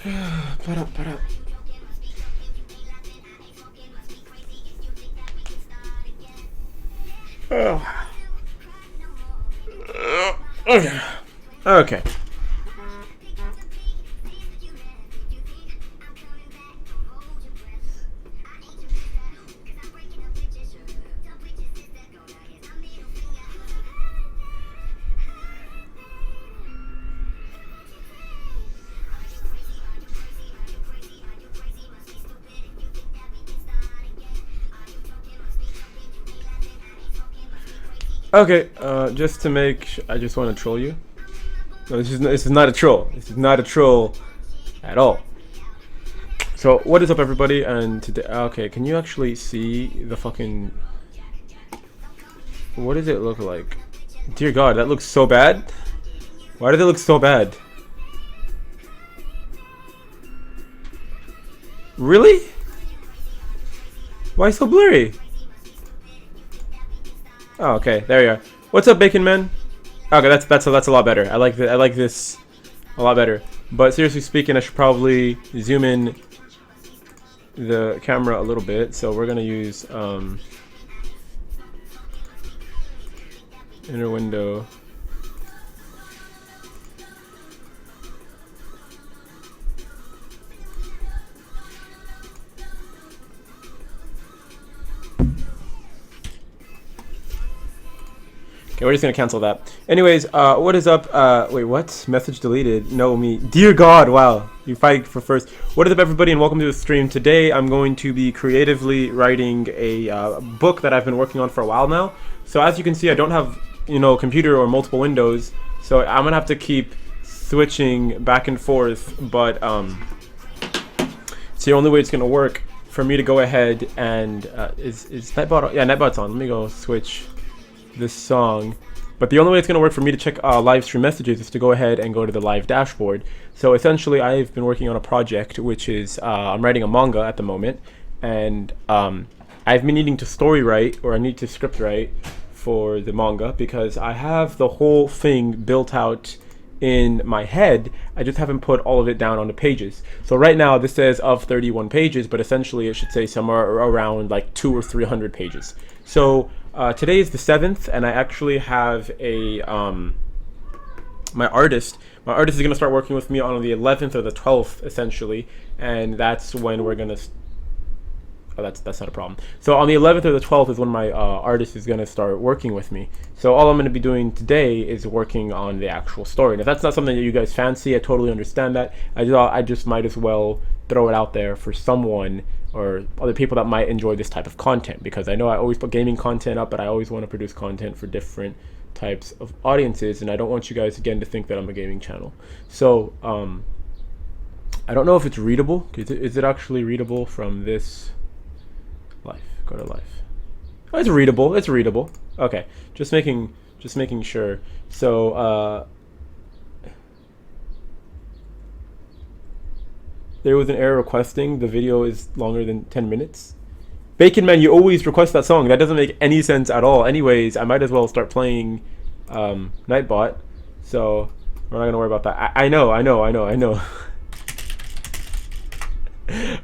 Para. Oh. Okay. Okay. Okay, just to I just want to troll you. No, this is not a troll. This is not a troll at all. So, what is up, everybody? And today, okay, can you actually see the fucking? What does it look like? Dear God, that looks so bad. Why did it look so bad? Really? Why so blurry? Oh, okay, there you are. What's up, Bacon Man? Okay, that's a lot better. I like this a lot better. But seriously speaking, I should probably zoom in the camera a little bit. So we're gonna use inner window. Okay, we're just gonna cancel that. Anyways, what is up? Wait, what? Message deleted. No, me. Dear God, wow. You fight for first. What is up, everybody, and welcome to the stream. Today, I'm going to be creatively writing a book that I've been working on for a while now. So as you can see, I don't have, computer or multiple windows. So I'm gonna have to keep switching back and forth. But it's the only way it's gonna work for me to go ahead and is Nightbot? Yeah, Nightbot's on. Let me go switch this song. But the only way it's going to work for me to check live stream messages is to go ahead and go to the live dashboard. So essentially, I've been working on a project which is I'm writing a manga at the moment, and I've been needing to story write, or I need to script write for the manga, because I have the whole thing built out in my head. I just haven't put all of it down on the pages. So right now this says of 31 pages, but essentially it should say somewhere around like 200 or 300 pages. So today is the 7th, and I actually have a my artist is going to start working with me on the 11th or the 12th essentially, and that's when we're going to that's not a problem. So on the 11th or the 12th is when my artist is going to start working with me. So all I'm going to be doing today is working on the actual story. And if that's not something that you guys fancy, I totally understand that. I just might as well throw it out there for someone or other people that might enjoy this type of content, because I know I always put gaming content up, but I always want to produce content for different types of audiences, and I don't want you guys again to think that I'm a gaming channel. So I don't know if it's readable. Is it actually readable from this? Life. Go to life. Oh, it's readable. It's readable. Okay. Just making sure. So there was an error requesting the video is longer than 10 minutes. Bacon Man, you always request that song. That doesn't make any sense at all. Anyways, I might as well start playing Nightbot. So we're not gonna worry about that. I know.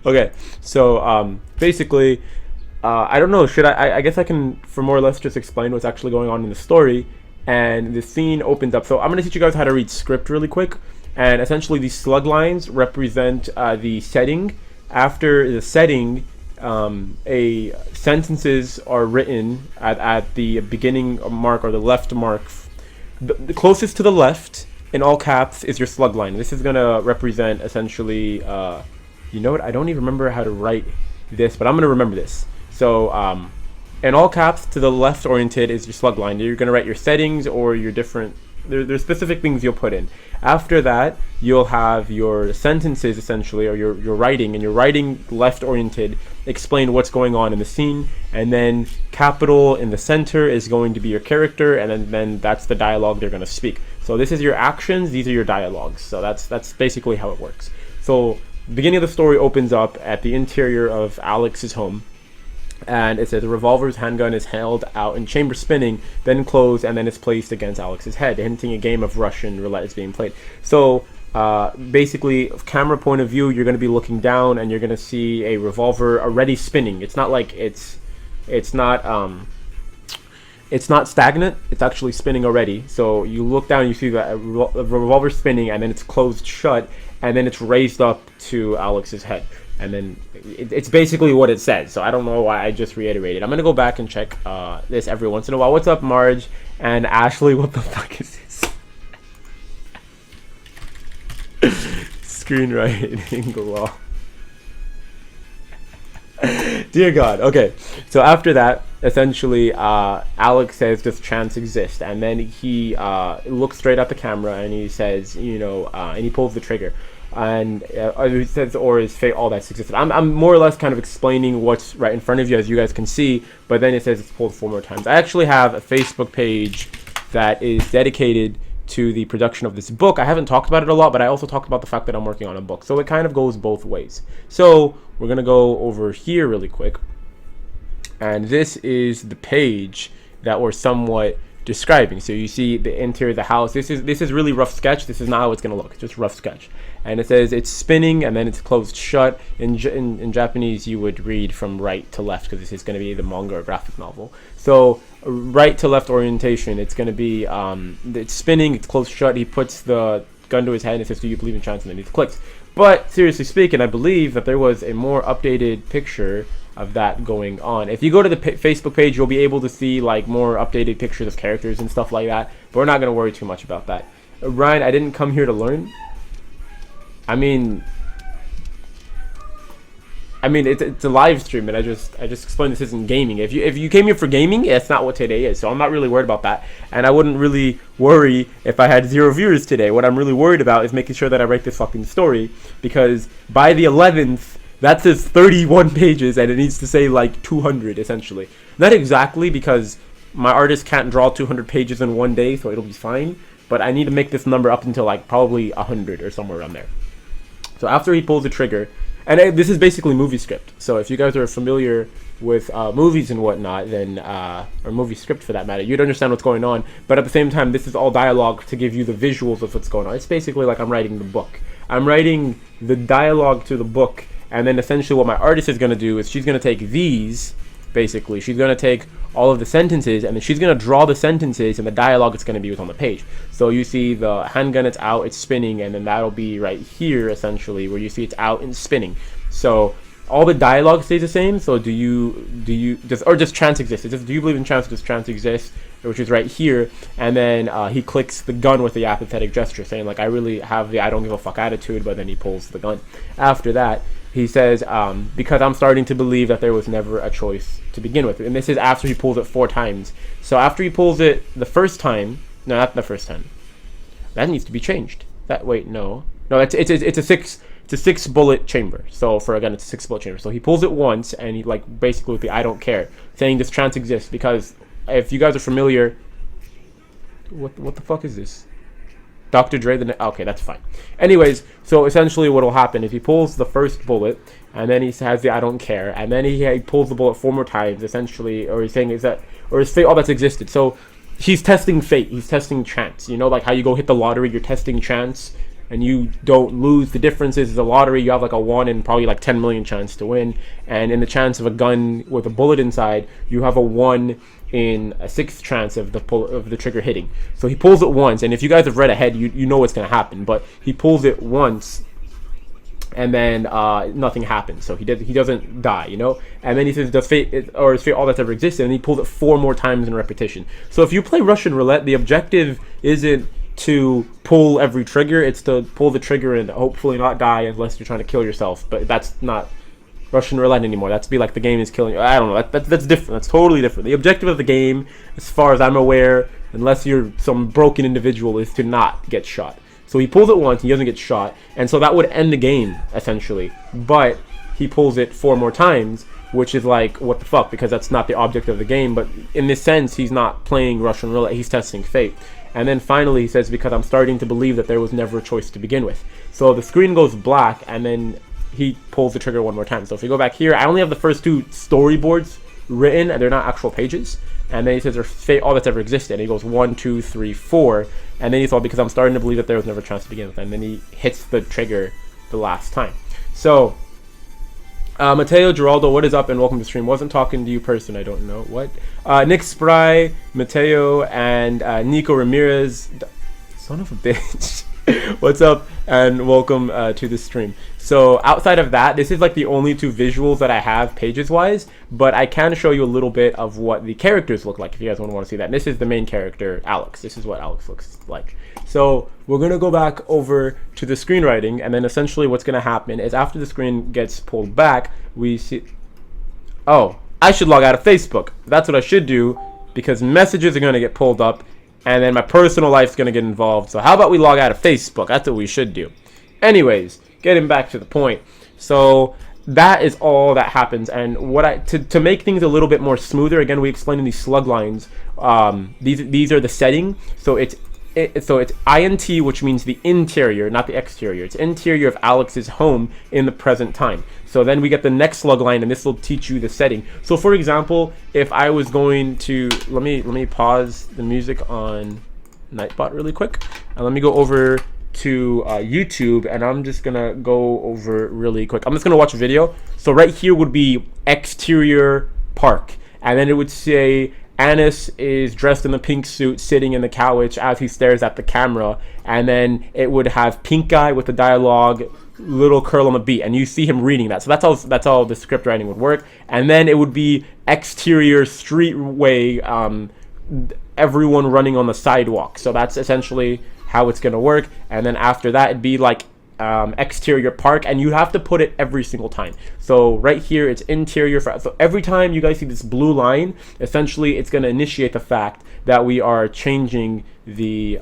Okay. So basically, I don't know, I guess I can for more or less just explain what's actually going on in the story. And the scene opens up. So I'm going to teach you guys how to read script really quick. And essentially these slug lines represent the setting. After the setting, sentences are written at the beginning mark or the left mark. The closest to the left in all caps is your slug line. This is going to represent essentially, you know what, I don't even remember how to write this, but I'm going to remember this. So in all caps to the left oriented is your slug line. You're going to write your settings or your different, there's specific things you'll put in. After that, you'll have your sentences essentially, or your writing, and your writing left oriented explain what's going on in the scene, and then capital in the center is going to be your character, and then that's the dialogue they're going to speak. So this is your actions, these are your dialogues. So that's basically how it works. So the beginning of the story opens up at the interior of Alex's home, and it says a revolver's handgun is held out in chamber spinning, then closed, and then it's placed against Alex's head, hinting a game of Russian roulette is being played. So Basically, camera point of view, you're going to be looking down and you're going to see a revolver already spinning. It's not like it's not stagnant. It's actually spinning already. So you look down, you see that a revolver spinning, and then it's closed shut, and then it's raised up to Alex's head. And then it's basically what it says. So I don't know why I just reiterated. I'm going to go back and check this every once in a while. What's up, Marge and Ashley? What the fuck is this? Screenwriting law. Dear God. Okay. So after that, essentially, Alex says, does chance exist? And then he looks straight at the camera and he says, and he pulls the trigger. And he says, or is fate all that's existed? I'm more or less kind of explaining what's right in front of you, as you guys can see, but then it says it's pulled 4 more times. I actually have a Facebook page that is dedicated to the production of this book. I haven't talked about it a lot, but I also talked about the fact that I'm working on a book. So it kind of goes both ways. So we're going to go over here really quick. And this is the page that we're somewhat describing. So you see the interior of the house. This is really rough sketch. This is not how it's going to look. It's just rough sketch. And it says it's spinning and then it's closed shut. In Japanese, you would read from right to left because this is going to be the manga or graphic novel. So right to left orientation, it's going to be it's spinning, it's closed shut. He puts the gun to his head and says, do you believe in chance? And then he clicks. But seriously speaking, I believe that there was a more updated picture of that going on. If you go to the Facebook page, you'll be able to see like more updated pictures of characters and stuff like that. But we're not going to worry too much about that. Ryan, I didn't come here to learn. I mean, it's a live stream, and I just explained this isn't gaming. If you came here for gaming, that's not what today is. So I'm not really worried about that, and I wouldn't really worry if I had 0 viewers today. What I'm really worried about is making sure that I write this fucking story, because by the 11th, that says 31 pages, and it needs to say like 200 essentially. Not exactly, because my artist can't draw 200 pages in one day, so it'll be fine. But I need to make this number up until like probably 100 or somewhere around there. So after he pulls the trigger, and this is basically movie script. So if you guys are familiar with movies and whatnot, then or movie script for that matter, you'd understand what's going on. But at the same time, this is all dialogue to give you the visuals of what's going on. It's basically like I'm writing the book. I'm writing the dialogue to the book, and then essentially what my artist is going to do is she's going to take these, basically. She's going to take all of the sentences, and then she's going to draw the sentences, and the dialogue is going to be what's on the page. So you see the handgun, it's out, it's spinning, and then that'll be right here, essentially, where you see it's out and spinning. So all the dialogue stays the same. So do you just chance exists? It's just, do you believe in chance? Does chance exist? Which is right here. And then he clicks the gun with the apathetic gesture, saying like, I really have the I don't give a fuck attitude, but then he pulls the gun. After that, he says, because I'm starting to believe that there was never a choice to begin with. And this is after he pulls it 4 times. So after he pulls it the first time, no, not the first time. That needs to be changed. No, it's a 6 bullet chamber. So for a gun, it's a 6 bullet chamber. So he pulls it once, and he like basically with the I don't care, saying this chance exists, because if you guys are familiar, what the fuck is this? Dr. Dre, okay, that's fine. Anyways, so essentially what will happen is he pulls the first bullet, and then he has the I don't care, and then he pulls the bullet 4 more times, essentially, or he's saying is fate all that's existed. So he's testing fate, he's testing chance. You know, like how you go hit the lottery, you're testing chance, and you don't lose. The difference is the lottery, you have like a 1 in probably like 10 million chance to win, and in the chance of a gun with a bullet inside, you have a 1 in a 6th chance of the trigger hitting. So he pulls it once, and if you guys have read ahead, you know what's gonna happen. But he pulls it once, and then nothing happens. So he doesn't die, you know. And then he says, "Does fate is fate all that's ever existed?" And he pulls it 4 more times in repetition. So if you play Russian roulette, the objective isn't to pull every trigger; it's to pull the trigger and hopefully not die unless you're trying to kill yourself. But that's not Russian roulette anymore. That's be like the game is killing you. I don't know. That's different. That's totally different. The objective of the game, as far as I'm aware, unless you're some broken individual, is to not get shot. So he pulls it once, he doesn't get shot, and so that would end the game, essentially. But he pulls it 4 more times, which is like, what the fuck, because that's not the object of the game. But in this sense, he's not playing Russian roulette, he's testing fate. And then finally he says, because I'm starting to believe that there was never a choice to begin with. So the screen goes black, and then he pulls the trigger 1 more time. So if you go back here, I only have the first 2 storyboards written and they're not actual pages. And then he says they're all that's ever existed. And he goes 1, 2, 3, 4, and then he thought, because I'm starting to believe that there was never a chance to begin with. And then he hits the trigger the last time. So Mateo Geraldo, what is up and welcome to the stream. Wasn't talking to you person, I don't know what. Nick Spry, Mateo, and Nico Ramirez. Son of a bitch. What's up and welcome to the stream. So outside of that, this is like the only two visuals that I have pages wise, but I can show you a little bit of what the characters look like if you guys want to see that. And this is the main character, Alex. This is what Alex looks like. So we're going to go back over to the screenwriting, and then essentially what's going to happen is after the screen gets pulled back, we see, oh, I should log out of Facebook. That's what I should do, because messages are going to get pulled up and then my personal life's going to get involved. So how about we log out of Facebook? That's what we should do. Anyways, getting back to the point. So that is all that happens. And what to make things a little bit more smoother, again, we explained in these slug lines, these are the setting. So it's INT, which means the interior, not the exterior. It's interior of Alex's home in the present time. So then we get the next slug line, and this will teach you the setting. So for example, if I was going to, let me pause the music on Nightbot really quick, and let me go over to YouTube, and I'm just gonna go over really quick. I'm just gonna watch a video. So right here would be exterior park, and then it would say Anis is dressed in a pink suit sitting in the couch as he stares at the camera, and then it would have pink guy with the dialogue, little curl on the beat, and you see him reading that. So that's how the script writing would work. And then it would be exterior streetway, everyone running on the sidewalk. So that's essentially how it's gonna work. And then after that, it'd be like exterior park, and you have to put it every single time. So right here it's interior. So every time you guys see this blue line, essentially it's going to initiate the fact that we are changing the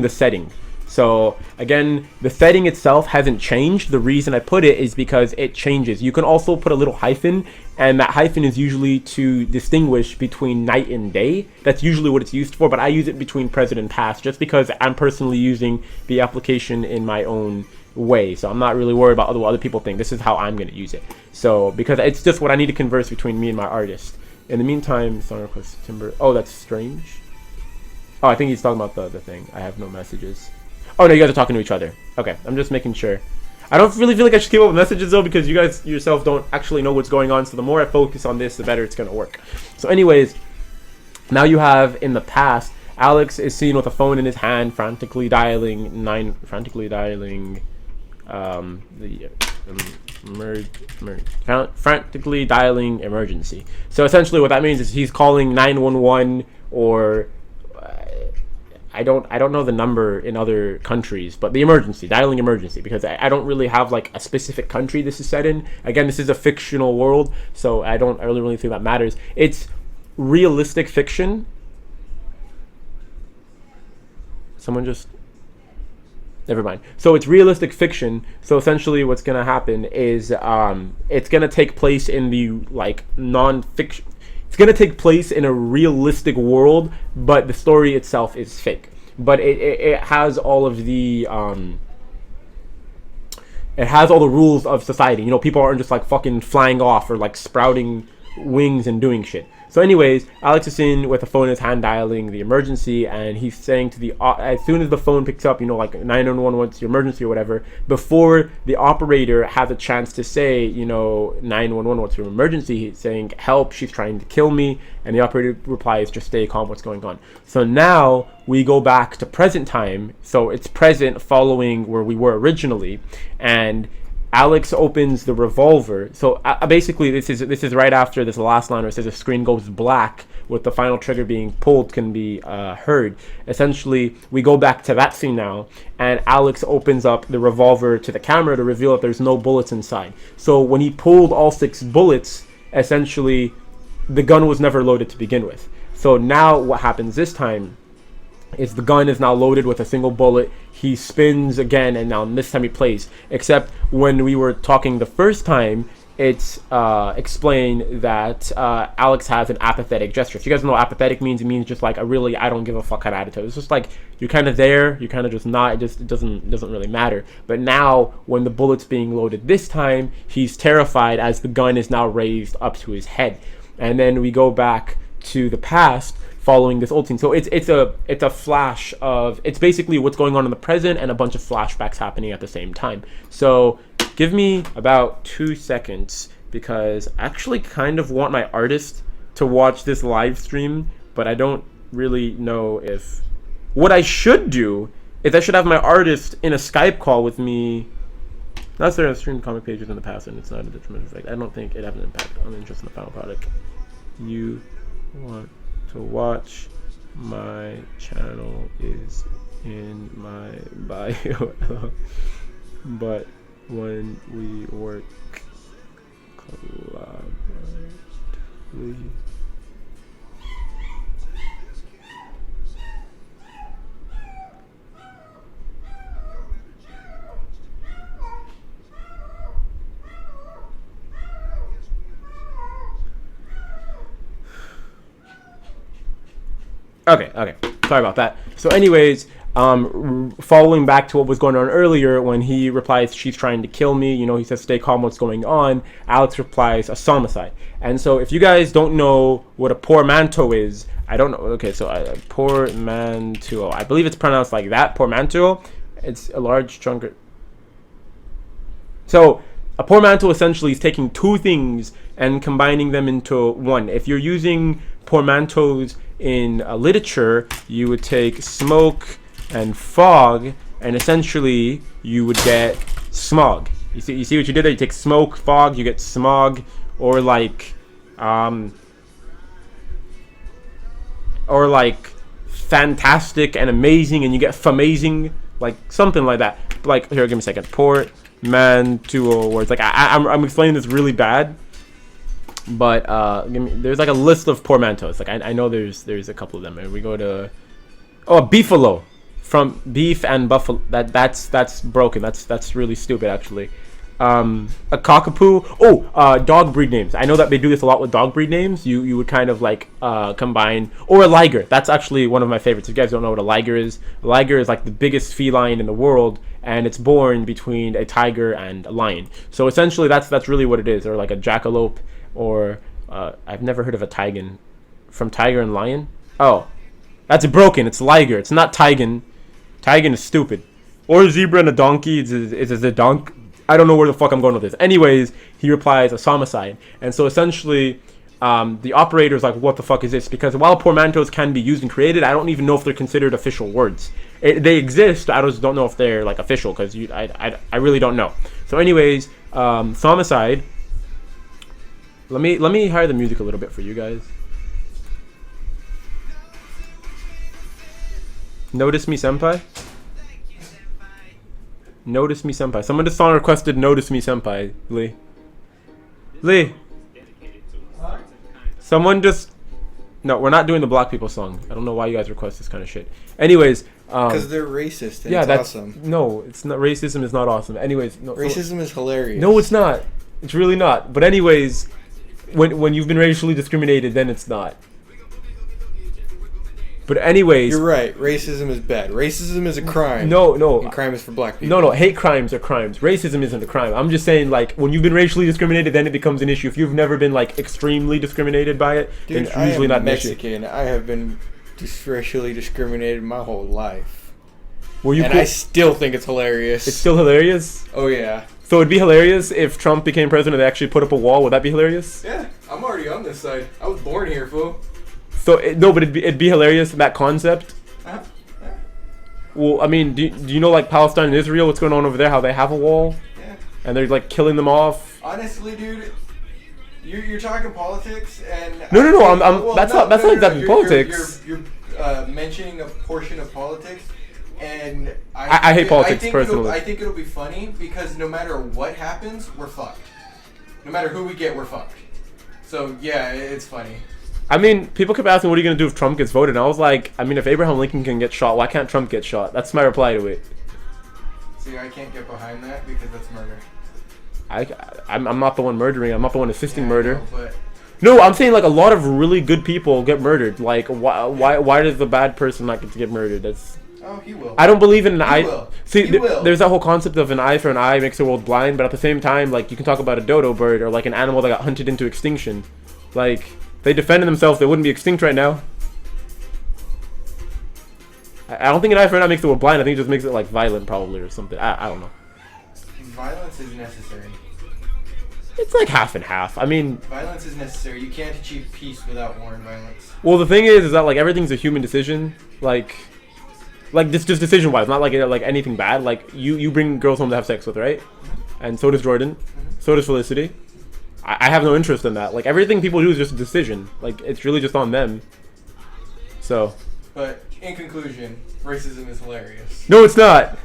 setting. So again, the setting itself hasn't changed. The reason I put it is because it changes. You can also put a little hyphen, and that hyphen is usually to distinguish between night and day. That's usually what it's used for, but I use it between present and past just because I'm personally using the application in my own way. So I'm not really worried about what other people think. This is how I'm going to use it. So because it's just what I need to converse between me and my artist. In the meantime, song request Timber. Oh, that's strange. Oh, I think he's talking about the thing. I have no messages. Oh no, you guys are talking to each other. Okay, I'm just making sure. I don't really feel like I should keep up with messages though, because you guys yourself don't actually know what's going on. So the more I focus on this, the better it's gonna work. So anyways, now you have in the past, Alex is seen with a phone in his hand, frantically dialing frantically dialing emergency. So essentially what that means is he's calling 911 or I don't know the number in other countries, but the emergency, dialing emergency, because I don't really have like a specific country this is set in. Again, this is a fictional world, so I really think that matters. It's realistic fiction. Never mind. So it's realistic fiction. So essentially what's going to happen is it's going to take place in the like non-fiction. It's going to take place in a realistic world, but the story itself is fake. But it has all of the it has all the rules of society. You know, people aren't just like fucking flying off or like sprouting wings and doing shit. So anyways, Alex is in with a phone in his hand dialing the emergency, and he's saying to the as soon as the phone picks up, you know, like 911, what's your emergency or whatever, before the operator has a chance to say, you know, 911, what's your emergency, he's saying, help, she's trying to kill me, and the operator replies, just stay calm, what's going on. So now we go back to present time, so it's present following where we were originally, and Alex opens the revolver. So basically this is right after this last line where it says the screen goes black with the final trigger being pulled can be heard. Essentially, we go back to that scene now, and Alex opens up the revolver to the camera to reveal that there's no bullets inside. So when he pulled all 6 bullets, essentially the gun was never loaded to begin with. So now what happens this time is the gun is now loaded with a single bullet. He spins again, and now this time he plays. Except when we were talking the first time, it's explained that Alex has an apathetic gesture. If you guys know what apathetic means, it means just like a really I don't give a fuck kind of attitude. It's just like you're kind of there, you're kind of just not. It doesn't really matter. But now when the bullet's being loaded this time, he's terrified as the gun is now raised up to his head. And then we go back to the past following this old scene. So it's a flash of, it's basically what's going on in the present and a bunch of flashbacks happening at the same time. So give me about 2 seconds because I actually kind of want my artist to watch this live stream, but I don't really know if... What I should do is I should have my artist in a Skype call with me. That's there I've streamed comic pages in the past and it's not a detrimental effect. I don't think it has an impact on the interest in the final product. You want to watch my channel is in my bio. But when we work collaboratively, Okay. Sorry about that. So anyways, following back to what was going on earlier, when he replies, she's trying to kill me, he says, stay calm, what's going on? Alex replies, a homicide. And so if you guys don't know what a portmanteau is, I don't know. Okay, so portmanteau. I believe it's pronounced like that, portmanteau. It's a large chunk. So a portmanteau essentially is taking two things and combining them into one. If you're using portmanteaus in literature, you would take smoke and fog, and essentially you would get smog. You see what you did there? You take smoke, fog, you get smog, or like fantastic and amazing, and you get famazing, like something like that. Like here, give me a second. Portmanteau words. Like I'm explaining this really bad. But there's like a list of portmanteaus. Like I know there's a couple of them. And we go to a beefalo, from beef and buffalo. That's broken. That's really stupid actually. A cockapoo. Dog breed names. I know that they do this a lot with dog breed names. You would kind of like combine, or a liger. That's actually one of my favorites. If you guys don't know what a liger is like the biggest feline in the world, and it's born between a tiger and a lion. So essentially that's really what it is, or like a jackalope. Or I've never heard of a tigan. From tiger and lion? Oh, that's broken. It's liger. It's not tigan. Tigan is stupid. Or a zebra and a donkey. Is a donk? I don't know where the fuck I'm going with this. Anyways, he replies a homicide. And so essentially, the operator's like, what the fuck is this? Because while portmanteaus can be used and created, I don't even know if they're considered official words. They exist. I just don't know if they're like official because I really don't know. So anyways, homicide. Let me hire the music a little bit for you guys. Notice Me Senpai? Notice Me Senpai. Someone just song requested Notice Me Senpai, Lee. Someone just... No, we're not doing the black people song. I don't know why you guys request this kind of shit. Anyways... Because they're racist and yeah, it's awesome. No, it's not. Racism is not awesome. Anyways... No, racism is hilarious. No, it's not. It's really not. But anyways... When you've been racially discriminated, then it's not. But anyways... You're right. Racism is bad. Racism is a crime. No. And crime is for black people. No. Hate crimes are crimes. Racism isn't a crime. I'm just saying, like, when you've been racially discriminated, then it becomes an issue. If you've never been, like, extremely discriminated by it, dude, then it's usually not an issue. Mexican. I have been racially discriminated my whole life. Were you and I still think it's hilarious. It's still hilarious? Oh, yeah. So it'd be hilarious if Trump became president and they actually put up a wall. Would that be hilarious? Yeah, I'm already on this side. I was born here, fool. So but it'd be hilarious, that concept. Yeah. Well, I mean, do you know like Palestine and Israel? What's going on over there? How they have a wall? Yeah. And they're like killing them off. Honestly, dude, you're talking politics and. No. That's not exactly politics. You're mentioning a portion of politics. And I hate politics personally. I think it'll be funny because no matter what happens, we're fucked. No matter who we get, we're fucked. So yeah, it's funny. I mean, people kept asking, what are you going to do if Trump gets voted? And I was like, I mean, if Abraham Lincoln can get shot, why can't Trump get shot? That's my reply to it. See, I can't get behind that because that's murder. I'm not the one murdering. I'm not the one assisting Yeah, I murder. know, but No, I'm saying like a lot of really good people get murdered. Like why does the bad person not get to get murdered? That's oh, he will. I don't believe in an eye. will. See, He will. there's that whole concept of an eye for an eye makes the world blind, but at the same time, like you can talk about a dodo bird or like an animal that got hunted into extinction. Like if they defended themselves, they wouldn't be extinct right now. I don't think an eye for an eye makes the world blind. I think it just makes it like violent, probably, or something. I don't know. Violence is necessary. It's like half and half. I mean, Violence is necessary. You can't achieve peace without war and violence. well, the thing is that like everything's a human decision. Like this just decision wise, not like anything bad. Like you bring girls home to have sex with, right? And so does Jordan. So does Felicity. I have no interest in that. Like everything people do is just a decision. Like it's really just on them. So. But in conclusion, racism is hilarious. No, it's not.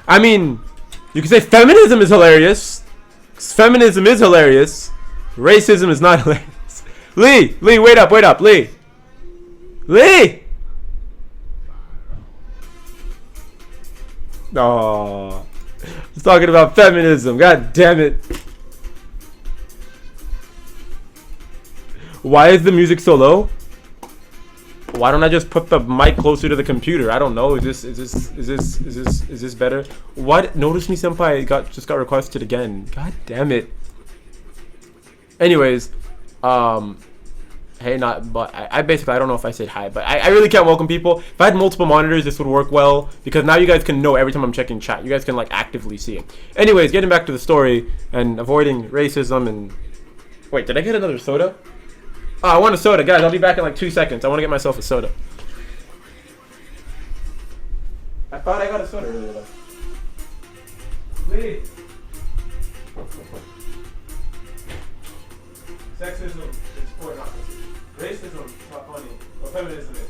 I mean, you can say feminism is hilarious. Feminism is hilarious. Racism is not hilarious. Lee, wait up, Lee. Oh, he's talking about feminism. God damn it. Why is the music so low? Why don't I just put the mic closer to the computer? I don't know. Is this better? What? Notice me, senpai just got requested again. God damn it. Anyways, hey, but I basically, I don't know if I said hi, but I really can't welcome people. If I had multiple monitors, this would work well because now you guys can know every time I'm checking chat. You guys can like actively see it. Anyways, getting back to the story and avoiding racism and wait, did I get another soda? Oh, I want a soda. Guys, I'll be back in like 2 seconds. I want to get myself a soda. I thought I got a soda earlier, though. Wait. Sexism is not racism is not funny. But feminism is.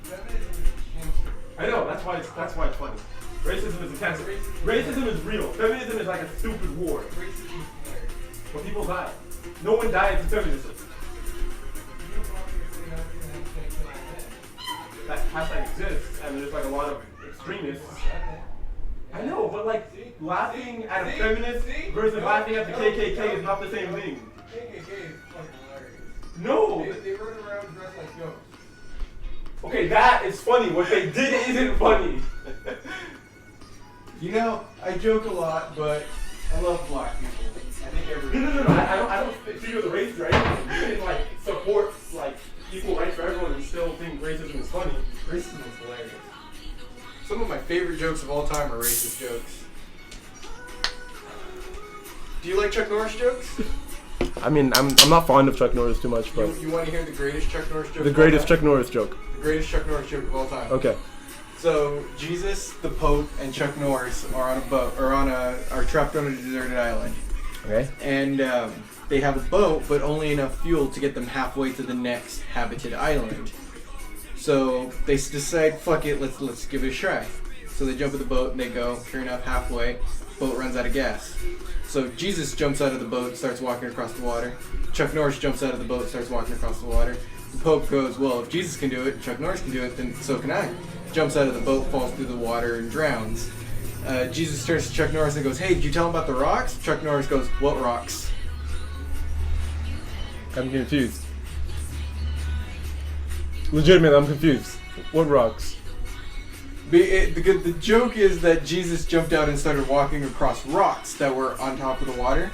Feminism is cancer. I know, that's why it's funny. Racism is a cancer. Racism is real. Feminism is like a stupid war. Racism is hilarious. Where people die. No one dies in feminism. That hashtag exists, and there's like a lot of extremists. I know, but like laughing at a feminist versus laughing at the KKK is not the same thing. KKK is fucking hilarious. No! They run around dressed like ghosts. Okay, that is funny. What they did isn't funny. You know, I joke a lot, but I love black people. I think everyone. No. I don't figure the race right. You can like support like equal rights for everyone and still think racism is funny. Racism is hilarious. Some of my favorite jokes of all time are racist jokes. Do you like Chuck Norris jokes? I mean, I'm not fond of Chuck Norris too much, but You want to hear the greatest Chuck Norris joke? the greatest Chuck Norris joke. The greatest Chuck Norris joke of all time. Okay. So Jesus, the Pope, and Chuck Norris are on a boat, are trapped on a deserted island, Okay. and they have a boat, but only enough fuel to get them halfway to the next habited island. So they decide, fuck it, let's give it a try. So they jump in the boat and they go. Sure enough, halfway, boat runs out of gas. So Jesus jumps out of the boat and starts walking across the water. Chuck Norris jumps out of the boat and starts walking across the water. The Pope goes, well, if Jesus can do it, Chuck Norris can do it, then so can I. Jumps out of the boat, falls through the water, and drowns. Jesus turns to Chuck Norris and goes, hey, did you tell him about the rocks? Chuck Norris goes, what rocks? I'm confused. Legitimately, I'm confused. What rocks? The joke is that Jesus jumped out and started walking across rocks that were on top of the water.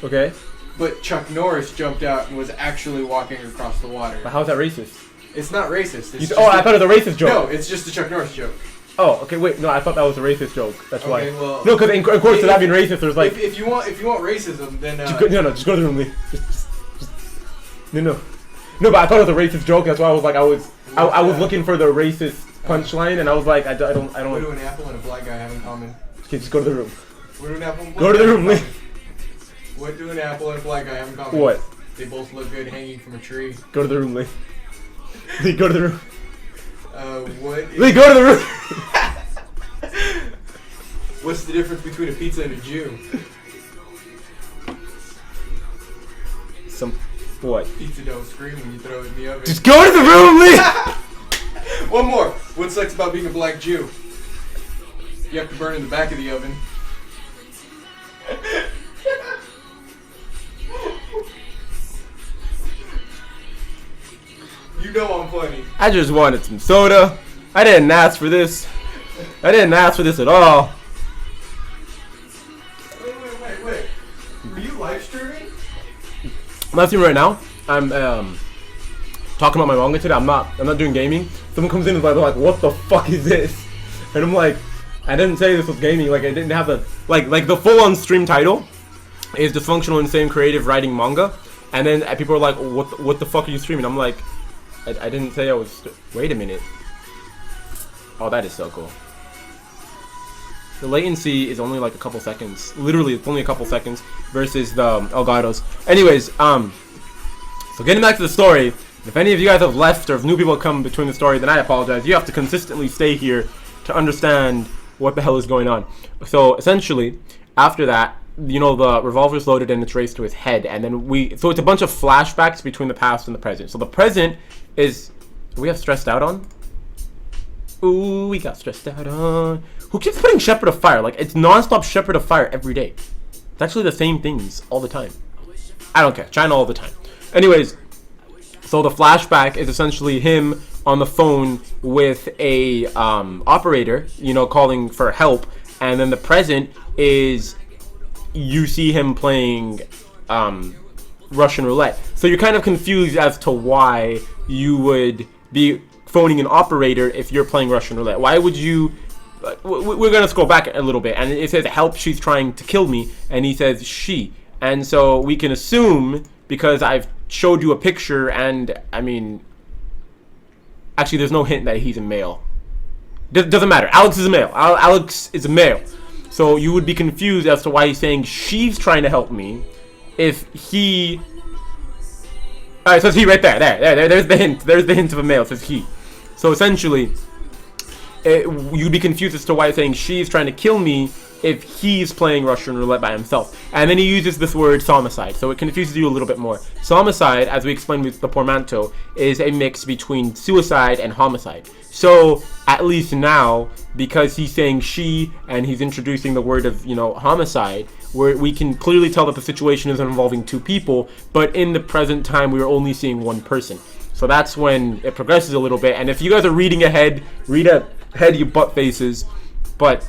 Okay. But Chuck Norris jumped out and was actually walking across the water. But how's that racist? It's not racist. It's I thought it was a racist joke. No, it's just a Chuck Norris joke. Oh, okay, wait, no, I thought that was a racist joke. That's Okay, why. well, No, because in course, to that being racist, there's like. If you want racism, then just go to the room, Lee. Just no, but I thought it was a racist joke. That's why I was like, I was looking for the racist punchline, and I was like, I don't. What do an apple and a black guy have in common? Okay, just go to the room. What do an apple and a black Go to the guy room, have in Lee. common? What do an apple and a black guy have in common? What? They both look good hanging from a tree. Go to the room, Lee. Lee, go to the room. Lee, go to the room. What's the difference between a pizza and a Jew? What? Pizza don't scream when you throw it in the oven. Just go to the room, Lee. One more. What sucks about being a black Jew? You have to burn in the back of the oven. You know I'm funny. I just wanted some soda. I didn't ask for this. I didn't ask for this at all. Wait. Were you live streaming? I'm live streaming right now. I'm talking about my manga today. I'm not doing gaming. Someone comes in and they're like, what the fuck is this? And I'm like, I didn't say this was gaming. Like, I didn't have the like the full on stream title is Dysfunctional, Insane, Creative Writing Manga. And then people are like, what the fuck are you streaming? I'm like, I didn't say I was. Wait a minute. Oh, that is so cool. The latency is only like a couple seconds. Literally, it's only a couple seconds versus the Elgato's. Anyways, so getting back to the story. If any of you guys have left or if new people have come between the story, then I apologize. You have to consistently stay here to understand what the hell is going on. So essentially, after that, you know, the revolver's loaded and it's raised to his head, and then so it's a bunch of flashbacks between the past and the present. So the present is, we have stressed out on? Ooh, we got stressed out on. Who keeps putting Shepherd of Fire? Like, it's non-stop Shepherd of Fire every day. It's actually the same things all the time. I don't care. China all the time. Anyways, so the flashback is essentially him on the phone with a operator, you know, calling for help. And then the present is you see him playing Russian roulette. So you're kind of confused as to why you would be phoning an operator if you're playing Russian roulette. Why would you... We're going to scroll back a little bit. And it says, help, she's trying to kill me. And he says, she. And so we can assume, because I've showed you a picture, and I mean, actually there's no hint that he's a male. Doesn't matter. Alex is a male. Alex is a male. So you would be confused as to why he's saying she's trying to help me if he... Alright, so it's he right there. There's the hint. There's the hint of a male. It says he. So essentially, you'd be confused as to why he's saying she's trying to kill me if he's playing Russian roulette by himself. And then he uses this word somicide, so it confuses you a little bit more. Somicide, as we explained with the portmanteau, is a mix between suicide and homicide. So, at least now, because he's saying she, and he's introducing the word of, you know, homicide, where we can clearly tell that the situation is involving two people, but in the present time, we are only seeing one person. So that's when it progresses a little bit. And if you guys are reading ahead, read ahead, you butt faces. But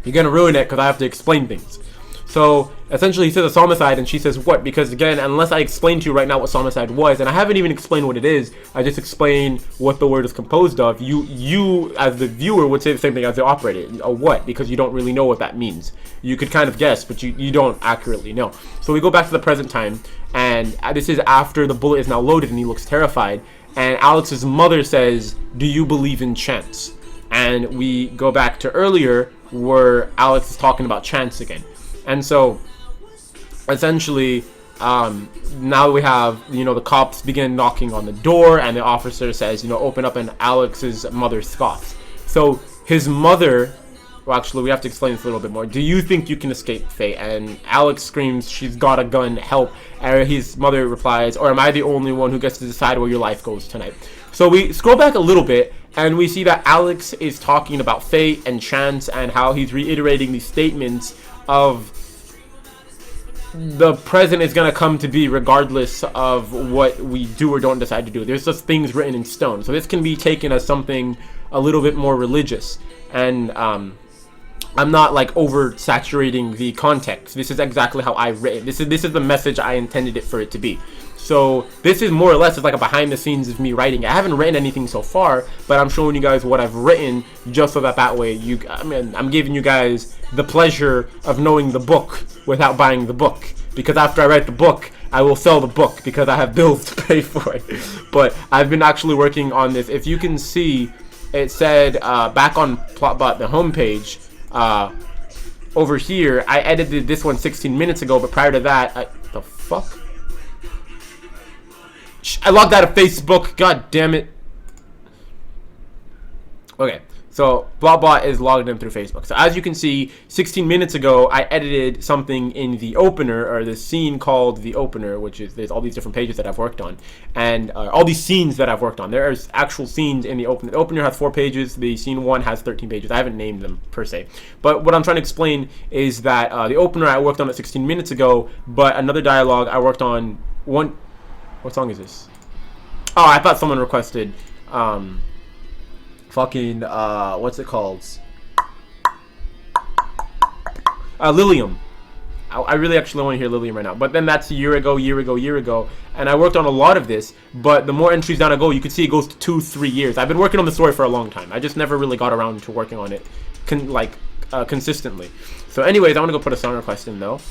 you're gonna ruin it because I have to explain things. So essentially he says a somicide and she says what? Because again, unless I explain to you right now what somicide was, and I haven't even explained what it is, I just explained what the word is composed of, you as the viewer would say the same thing as the operator. A what? Because you don't really know what that means. You could kind of guess, but you don't accurately know. So we go back to the present time, and this is after the bullet is now loaded and he looks terrified, and Alex's mother says, do you believe in chance? And we go back to earlier where Alex is talking about chance again. And so essentially now we have, you know, the cops begin knocking on the door, and the officer says, you know, open up, and Alex's mother scoffs. So his mother, well, actually we have to explain this a little bit more. Do you think you can escape fate? And Alex screams, she's got a gun, help. And his mother replies, or am I the only one who gets to decide where your life goes tonight? So we scroll back a little bit, and we see that Alex is talking about fate and chance, and how he's reiterating these statements of the present is going to come to be regardless of what we do or don't decide to do. There's just things written in stone. So this can be taken as something a little bit more religious. And I'm not like over-saturating the context. This is exactly how I written. This is the message I intended it for it to be. So this is more or less like a behind the scenes of me writing. I haven't written anything so far, but I'm showing you guys what I've written just so that way I'm giving you guys the pleasure of knowing the book without buying the book. Because after I write the book, I will sell the book because I have bills to pay for it. But I've been actually working on this. If you can see, it said back on Plotbot, the homepage, over here, I edited this one 16 minutes ago, but prior to that, the fuck? I logged out of Facebook. God damn it. Okay. So blah is logged in through Facebook. So as you can see, 16 minutes ago, I edited something in the opener, or the scene called the opener, which is, there's all these different pages that I've worked on, and all these scenes that I've worked on. There's actual scenes in the opener. The opener has 4 pages. The scene 1 has 13 pages. I haven't named them per se, but what I'm trying to explain is that the opener I worked on it 16 minutes ago, but another dialogue I worked on one. What song is this? Oh, I thought someone requested. What's it called? Lilium. I really actually want to hear Lilium right now. But then that's a year ago. And I worked on a lot of this. But the more entries down I go, you can see it goes to 2-3 years. I've been working on the story for a long time. I just never really got around to working on it consistently. So anyways, I want to go put a song request in though.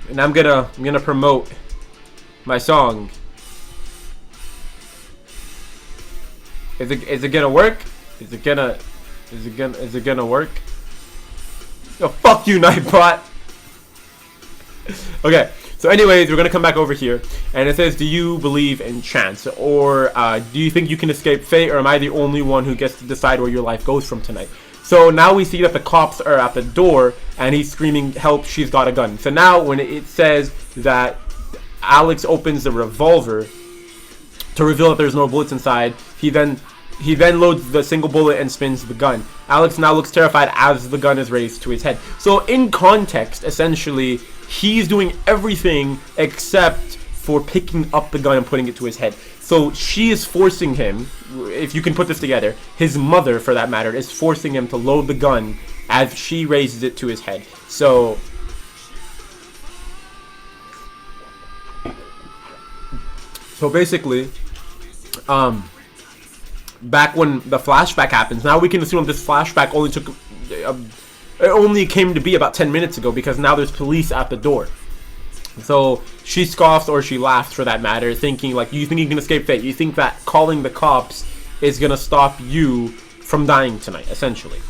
And I'm gonna promote my song. Is it gonna work? Is it gonna work? Oh, fuck you, Nightbot. Okay, so anyways, we're gonna come back over here, and it says, do you believe in chance, or do you think you can escape fate, or am I the only one who gets to decide where your life goes from tonight? So now we see that the cops are at the door, and he's screaming, help, she's got a gun. So now when it says that Alex opens the revolver to reveal that there's no bullets inside, he then loads the single bullet and spins the gun. Alex now looks terrified as the gun is raised to his head. So in context, essentially, he's doing everything except for picking up the gun and putting it to his head. So she is forcing him, if you can put this together, his mother, for that matter, is forcing him to load the gun as she raises it to his head. So basically, back when the flashback happens, now we can assume this flashback only came to be about 10 minutes ago, because now there's police at the door. So she scoffs, or she laughs for that matter, thinking like, you think you can escape fate? You think that calling the cops is gonna stop you from dying tonight, essentially.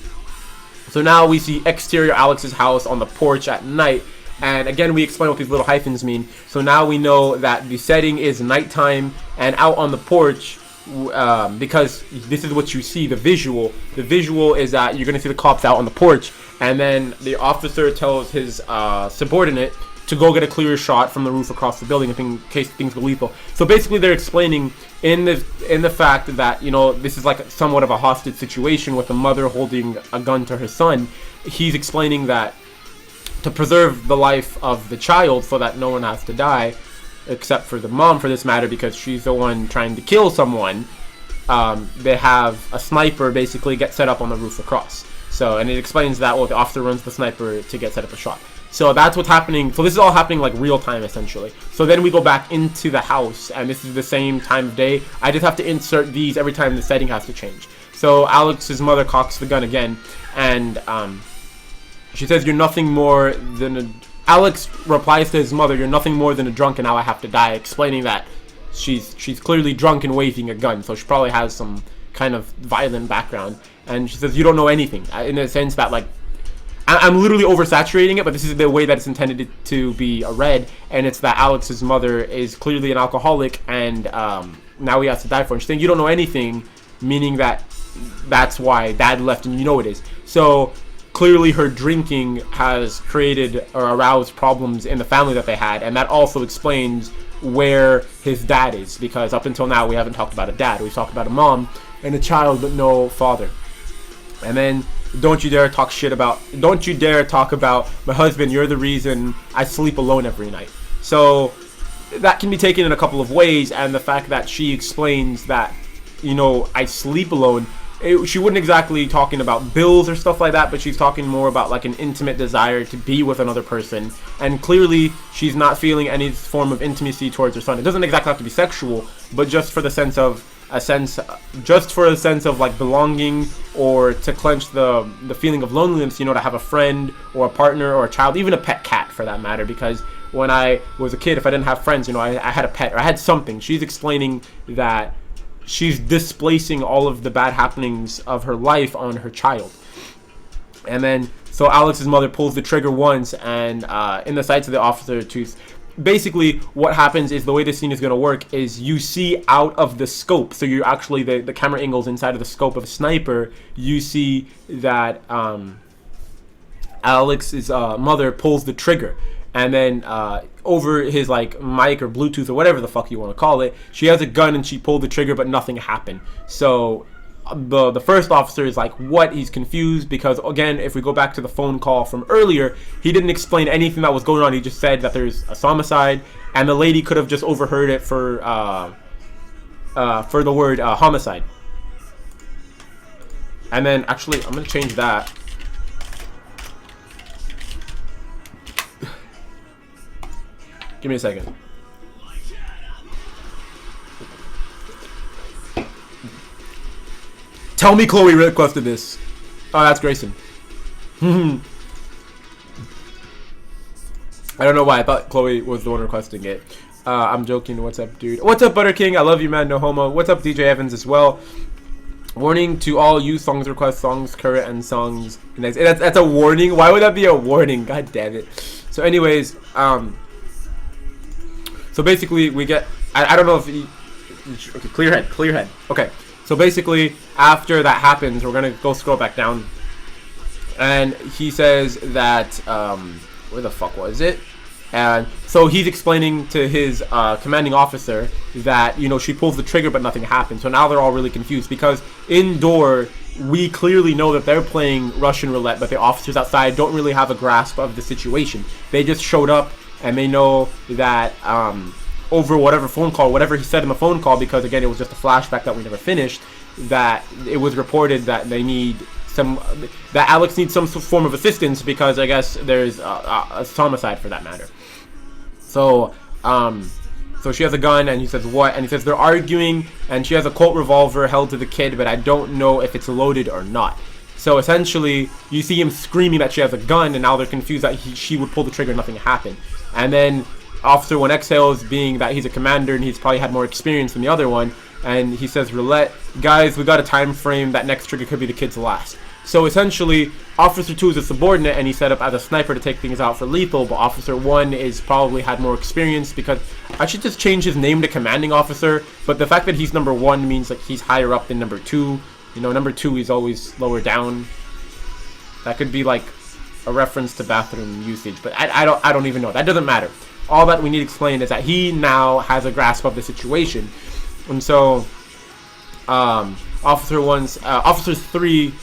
So now we see exterior Alex's house on the porch at night, and again we explain what these little hyphens mean. So now we know that the setting is nighttime, and out on the porch, because this is what you see, the visual is that you're gonna see the cops out on the porch, and then the officer tells his subordinate to go get a clear shot from the roof across the building in case things go lethal. So basically they're explaining in the fact that, you know, this is like somewhat of a hostage situation with a mother holding a gun to her son. He's explaining that to preserve the life of the child so that no one has to die, except for the mom for this matter, because she's the one trying to kill someone, they have a sniper basically get set up on the roof across. So, and it explains that, well, the officer runs the sniper to get set up a shot. So that's what's happening. So this is all happening like real time, essentially. So then we go back into the house, and this is the same time of day. I just have to insert these every time the setting has to change. So Alex's mother cocks the gun again, and she says, "You're nothing more than a..." Alex replies to his mother, "You're nothing more than a drunk, and now I have to die," explaining that she's clearly drunk and waving a gun, so she probably has some kind of violent background. And she says, "You don't know anything," in a sense that, like, I'm literally oversaturating it, but this is the way that it's intended to be read, and it's that Alex's mother is clearly an alcoholic, and now he has to die for it. She's saying, "You don't know anything," meaning that that's why Dad left, and you know it is. So clearly her drinking has created or aroused problems in the family that they had, and that also explains where his dad is, because up until now we haven't talked about a dad. We've talked about a mom and a child, but no father. And then, don't you dare talk about my husband, you're the reason I sleep alone every night. So that can be taken in a couple of ways, and the fact that she explains that, you know, I sleep alone, she wouldn't exactly talking about bills or stuff like that, but she's talking more about like an intimate desire to be with another person, and clearly she's not feeling any form of intimacy towards her son. It doesn't exactly have to be sexual, but just for the sense of like belonging, or to clench the feeling of loneliness, you know, to have a friend or a partner or a child, even a pet cat for that matter, because when I was a kid, if I didn't have friends, you know, I had a pet or I had something. She's explaining that she's displacing all of the bad happenings of her life on her child. And then, so Alex's mother pulls the trigger once, and in the sights of the officer, basically what happens is, the way this scene is going to work is you see out of the scope. So you're actually, the camera angles inside of the scope of a sniper. You see that Alex's mother pulls the trigger. And then over his like mic or Bluetooth or whatever the fuck you want to call it, she has a gun and she pulled the trigger, but nothing happened. So the first officer is like, what? He's confused because, again, if we go back to the phone call from earlier, he didn't explain anything that was going on. He just said that there's a homicide, and the lady could have just overheard it for the word homicide. And then, actually, I'm gonna change that. Give me a second. Tell me Chloe requested this. Oh, that's Grayson. I don't know why. I thought Chloe was the one requesting it. I'm joking. What's up, dude? What's up, Butter King? I love you, man. No homo. What's up, DJ Evans as well? Warning to all you songs request, songs current, and songs. That's a warning. Why would that be a warning? God damn it. So, anyways, so basically we get. I don't know if. Okay, clear head. Clear head. Okay. So basically, after that happens, we're gonna go scroll back down, and he says that where the fuck was it? And so he's explaining to his commanding officer that, you know, she pulls the trigger but nothing happens. So now they're all really confused because indoor we clearly know that they're playing Russian roulette, but the officers outside don't really have a grasp of the situation. They just showed up and they know that over whatever phone call, whatever he said in the phone call, because again it was just a flashback that we never finished, that it was reported that they need that Alex needs some form of assistance because I guess there's a homicide for that matter. So so she has a gun and he says what? And he says they're arguing and she has a Colt revolver held to the kid, but I don't know if it's loaded or not. So essentially you see him screaming that she has a gun, and now they're confused that she would pull the trigger and nothing happened. And then Officer 1 exhales, being that he's a commander and he's probably had more experience than the other one, and he says, roulette, guys, we got a time frame, that next trigger could be the kid's last. So essentially, Officer 2 is a subordinate and he's set up as a sniper to take things out for lethal, but Officer 1 is probably had more experience, because I should just change his name to Commanding Officer, but the fact that he's number 1 means like he's higher up than number 2. You know, number 2 is always lower down. That could be like a reference to bathroom usage, but I don't even know. That doesn't matter. All that we need to explain is that he now has a grasp of the situation. And so Officer 3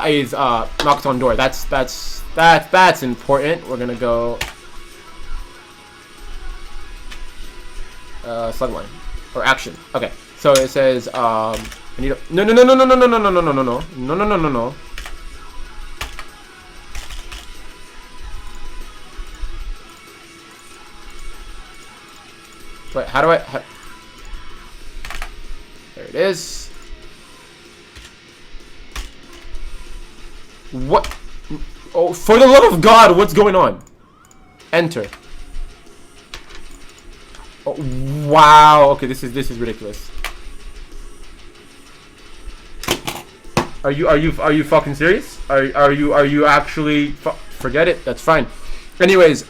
is knocks on door. That's important. We're gonna go slugline or action. Okay, so it says I need a no. Wait, how do I? There it is. What? Oh, for the love of God, what's going on? Enter. Oh, wow. Okay, this is ridiculous. Are you fucking serious? Are you actually? Forget it. That's fine. Anyways,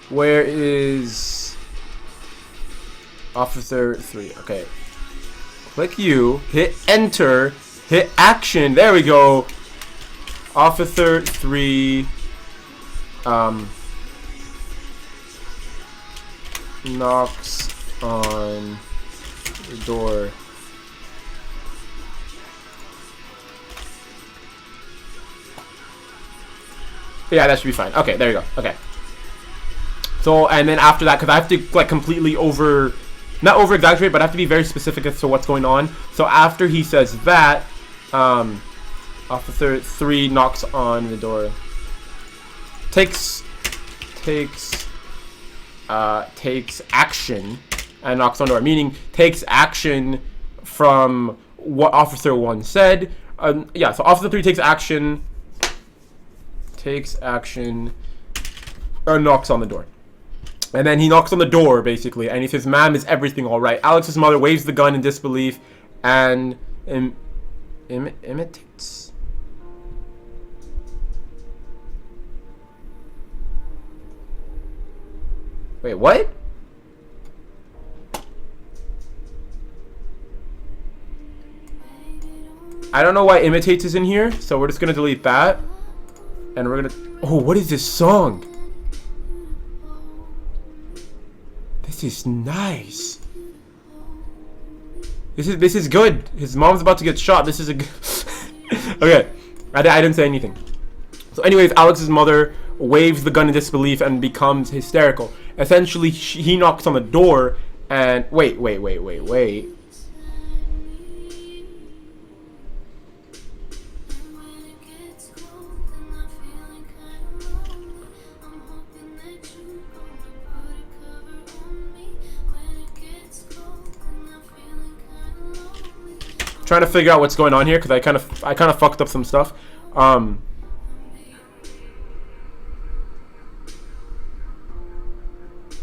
where is Officer 3? Okay. Click U, hit enter, hit action. There we go. Officer 3 knocks on the door. Yeah, that should be fine. Okay, there you go. Okay. So, and then after that, because I have to like completely not over exaggerate, but I have to be very specific as to what's going on. So after he says that, Officer 3 knocks on the door. Takes action and knocks on the door, meaning takes action from what Officer 1 said. Yeah, so Officer 3 takes action, and knocks on the door. And then he knocks on the door, basically, and he says, "Ma'am, is everything all right?" Alex's mother waves the gun in disbelief and imitates. Wait, what? I don't know why imitates is in here, so we're just gonna delete that. And we're gonna... Oh, what is this song? This is nice. This is good. His mom's about to get shot. This is a good... Okay, I didn't say anything. So anyways, Alex's mother waves the gun in disbelief and becomes hysterical. Essentially, he knocks on the door and... Wait. Trying to figure out what's going on here because I kind of fucked up some stuff.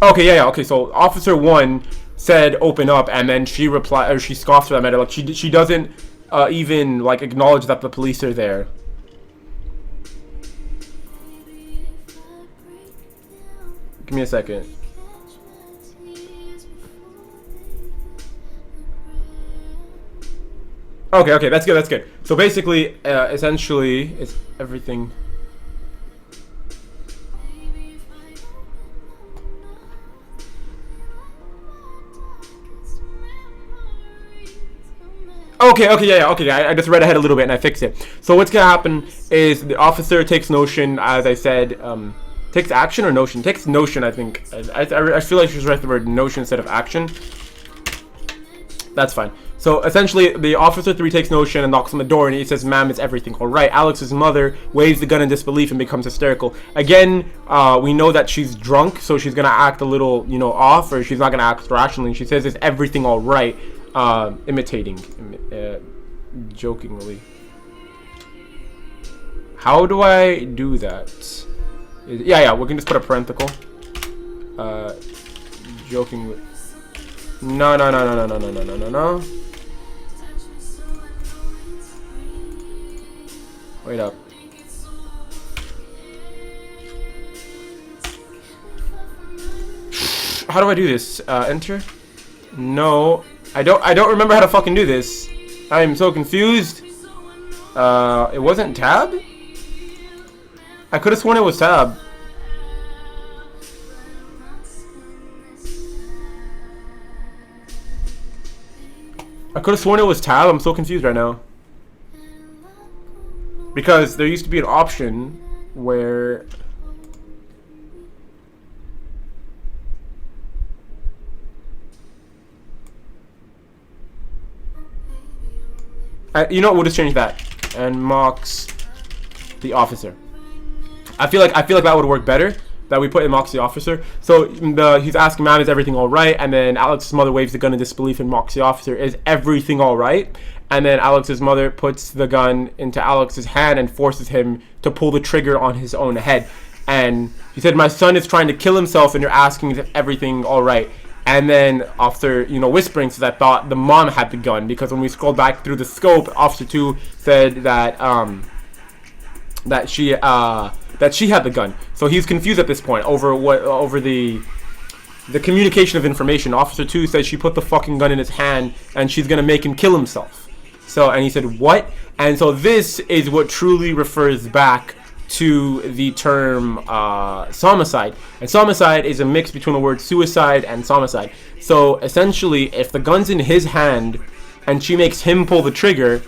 Okay, yeah. Okay, so Officer 1 said open up, and then she replied, or she scoffed for that matter. Like she doesn't even like acknowledge that the police are there. Give me a second. Okay, that's good. So basically, essentially, it's everything. Okay, I just read ahead a little bit and I fixed it. So what's gonna happen is the officer takes notion, as I said, takes action or notion? Takes notion, I think. I feel like she's right the word notion instead of action. That's fine. So essentially, the Officer 3 takes notion and knocks on the door, and he says, "Ma'am, is everything all right?" Alex's mother waves the gun in disbelief and becomes hysterical. Again, we know that she's drunk, so she's gonna act a little, off, or she's not gonna act rationally. She says, "Is everything all right?" Imitating, jokingly. How do I do that? Yeah, we can just put a parenthetical. Jokingly. No. Wait up. How do I do this? Enter? No, I don't remember how to fucking do this. I'm so confused. It wasn't tab? I could have sworn it was tab. I'm so confused right now. Because there used to be an option where... you know what, we'll just change that. And mocks the officer. I feel like that would work better. That we put in mocks the officer. So he's asking, "Ma'am, is everything all right?" And then Alex's mother waves the gun in disbelief and mocks the officer. "Is everything all right?" And then Alex's mother puts the gun into Alex's hand and forces him to pull the trigger on his own head. And he said, "My son is trying to kill himself, and you're asking if everything all right." And then Officer, whispering, says, "I thought the mom had the gun," because when we scroll back through the scope, Officer 2 said that she had the gun. So he's confused at this point over the communication of information. Officer 2 says she put the fucking gun in his hand and she's gonna make him kill himself. So, and he said, "What?" And so this is what truly refers back to the term somicide. And somicide is a mix between the word suicide and somicide. So essentially, if the gun's in his hand and she makes him pull the trigger,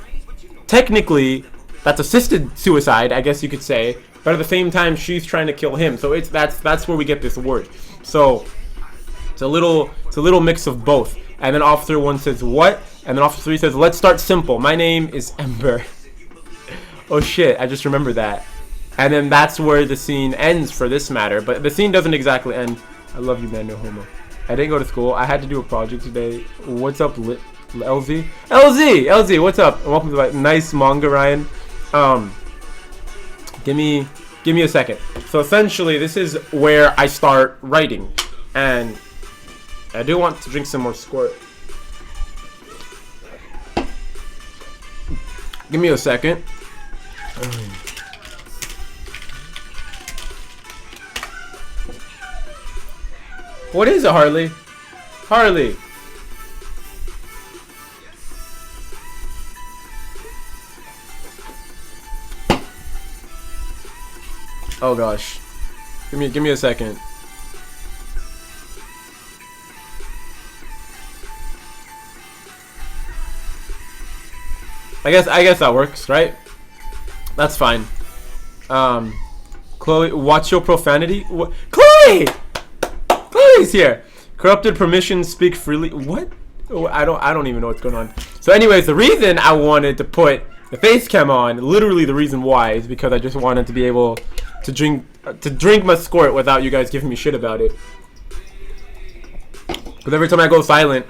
technically that's assisted suicide, I guess you could say. But at the same time, she's trying to kill him. So that's where we get this word. So it's a little mix of both. And then Officer 1 says, "What?" And then Officer 3 says, "Let's start simple. My name is Ember." Oh shit, I just remembered that. And then that's where the scene ends for this matter. But the scene doesn't exactly end. I love you, man, no homo. I didn't go to school. I had to do a project today. What's up, LZ? LZ, what's up? And welcome to my nice manga, Ryan. Give me a second. So essentially, this is where I start writing. And I do want to drink some more squirt. Give me a second. What is it, Harley? Harley. Oh gosh. Give me a second. I guess that works, right? That's fine. Chloe, watch your profanity. Chloe! Chloe's here. Corrupted permissions, speak freely. What? I don't even know what's going on. So anyways, the reason I wanted to put the face cam on, literally the reason why, is because I just wanted to be able to drink my squirt without you guys giving me shit about it. Because every time I go silent,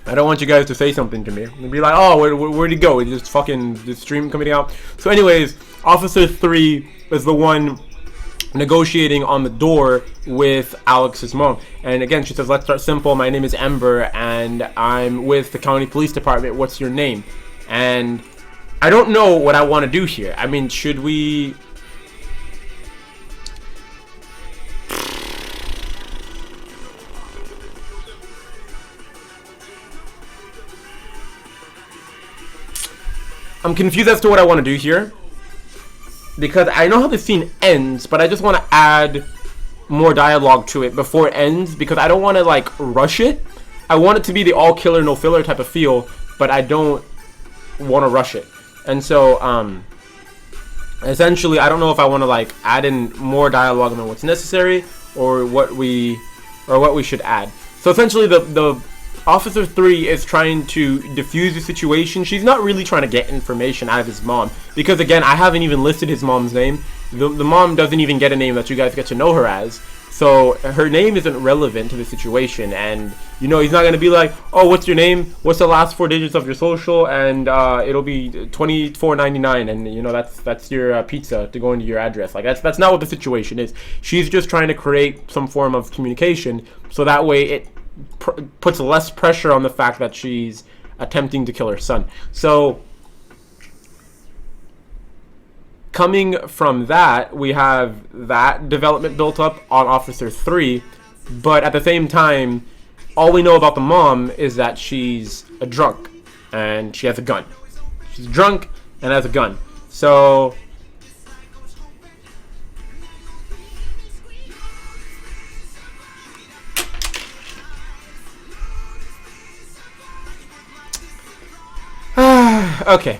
I don't want you guys to say something to me and be like, oh, where'd he go? It's just fucking the stream coming out. So anyways, Officer 3 is the one negotiating on the door with Alex's mom. And again, she says, let's start simple. My name is Ember and I'm with the county police department. What's your name? And I don't know what I want to do here. I mean, should we... I'm confused as to what I want to do here, because I know how the scene ends, but I just want to add more dialogue to it before it ends, because I don't want to like rush it. I want it to be the all killer no filler type of feel, but I don't want to rush it. And so essentially I don't know if I want to like add in more dialogue than what's necessary, or what we should add. So essentially the Officer 3 is trying to defuse the situation. She's not really trying to get information out of his mom, because again, I haven't even listed his mom's name. The mom doesn't even get a name that you guys get to know her as, so her name isn't relevant to the situation. And you know, he's not going to be like, oh, what's your name, what's the last 4 digits of your social, and it'll be $24.99, and you know, that's your pizza to go into your address. Like that's not what the situation is. She's just trying to create some form of communication, so that way it puts less pressure on the fact that she's attempting to kill her son. So coming from that, we have that development built up on Officer 3, but at the same time, all we know about the mom is that she's a drunk and she has a gun. She's drunk and has a gun. So okay.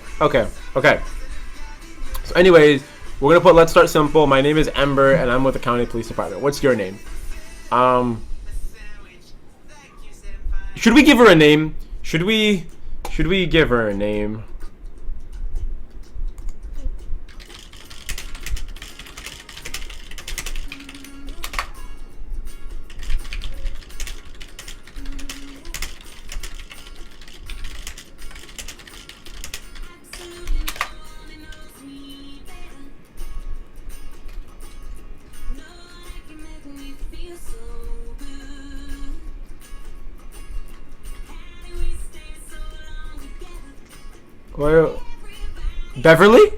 So anyways, we're gonna put, let's start simple. My name is Ember and I'm with the county police department. What's your name? Should we give her a name? Should we give her a name? Well, Beverly?